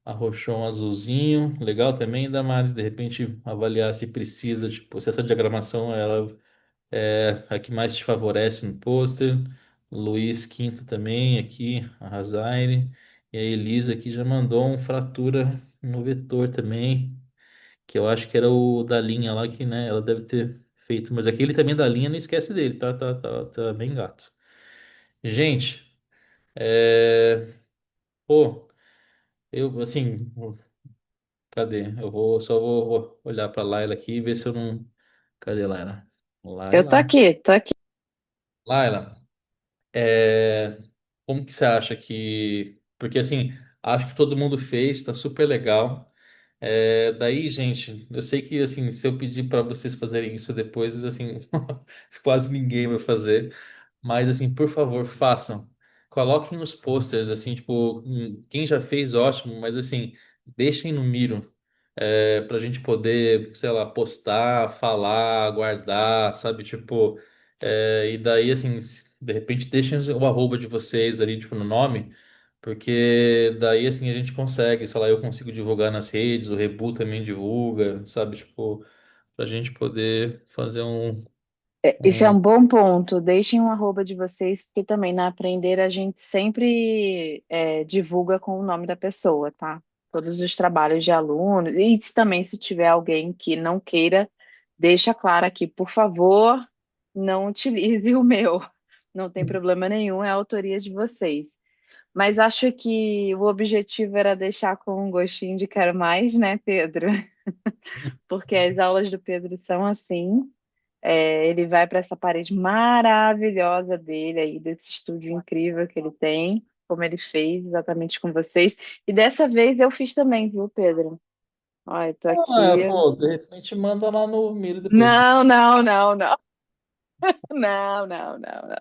arrochou um azulzinho. Legal também, Damares. De repente, avaliar se precisa, tipo, se essa diagramação ela a que mais te favorece no pôster. Luiz Quinto também aqui, a Razaire. E a Elisa aqui já mandou um fratura no vetor também, que eu acho que era o da linha lá que, né, ela deve ter feito. Mas aquele também da linha, não esquece dele, tá bem gato. Gente, é... pô, eu, assim, cadê? Só vou olhar pra Laila aqui e ver se eu não... Cadê Laila? Eu tô Laila? aqui, tô aqui. Laila, É, como que você acha que. Porque assim, acho que todo mundo fez, tá super legal. Daí, gente, eu sei que assim, se eu pedir para vocês fazerem isso depois, assim, quase ninguém vai fazer. Mas assim, por favor, façam. Coloquem os posters, assim, tipo, quem já fez, ótimo, mas assim, deixem no Miro. Pra gente poder, sei lá, postar, falar, guardar, sabe? Tipo, e daí, assim, de repente deixem o arroba de vocês ali, tipo, no nome, porque daí, assim, a gente consegue, sei lá, eu consigo divulgar nas redes, o Rebu também divulga, sabe? Tipo, pra gente poder fazer Isso é um bom ponto. Deixem um arroba de vocês, porque também na Aprender a gente sempre divulga com o nome da pessoa, tá? Todos os trabalhos de alunos. E também, se tiver alguém que não queira, deixa claro aqui, por favor, não utilize o meu. Não tem problema nenhum, é a autoria de vocês. Mas acho que o objetivo era deixar com um gostinho de quero mais, né, Pedro? Porque as aulas do Pedro são assim. Ele vai para essa parede maravilhosa dele aí, desse estúdio incrível que ele tem, como ele fez exatamente com vocês. E dessa vez eu fiz também, viu, Pedro? Olha, eu tô Ah, aqui. pô, de repente manda lá no Miro depois. Não, não, não, não, não, não, não, não.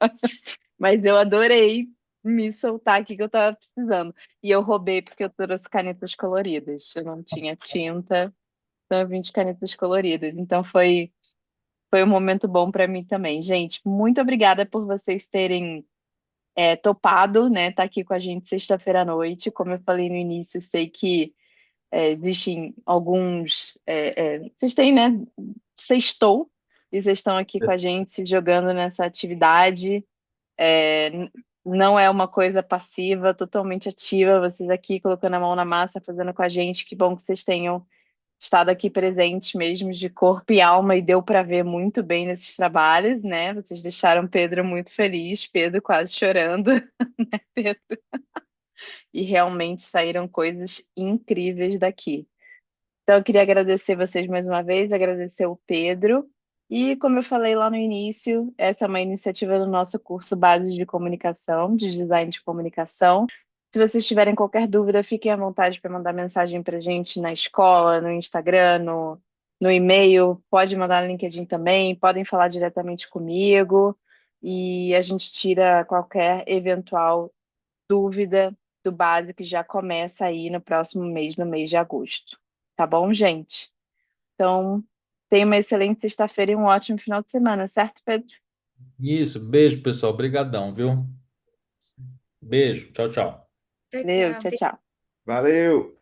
Mas eu adorei me soltar aqui que eu tava precisando. E eu roubei porque eu trouxe canetas coloridas. Eu não tinha tinta, então eu vim de canetas coloridas. Então foi um momento bom para mim também. Gente, muito obrigada por vocês terem topado, né, tá aqui com a gente sexta-feira à noite. Como eu falei no início, sei que existem alguns. Vocês têm, né? Sextou, e vocês estão aqui com a gente se jogando nessa atividade. Não é uma coisa passiva, totalmente ativa. Vocês aqui colocando a mão na massa, fazendo com a gente. Que bom que vocês tenham estado aqui presentes mesmo de corpo e alma e deu para ver muito bem nesses trabalhos, né? Vocês deixaram Pedro muito feliz, Pedro quase chorando, né, Pedro? E realmente saíram coisas incríveis daqui. Então, eu queria agradecer vocês mais uma vez, agradecer o Pedro. E, como eu falei lá no início, essa é uma iniciativa do nosso curso Bases de Comunicação, de Design de Comunicação. Se vocês tiverem qualquer dúvida, fiquem à vontade para mandar mensagem para a gente na escola, no Instagram, no e-mail. Pode mandar no LinkedIn também, podem falar diretamente comigo. E a gente tira qualquer eventual dúvida do básico que já começa aí no próximo mês, no mês de agosto. Tá bom, gente? Então, tenha uma excelente sexta-feira e um ótimo final de semana, certo, Pedro? Isso, beijo, pessoal. Obrigadão, viu? Beijo, tchau, tchau. Valeu, tchau, tchau. Valeu!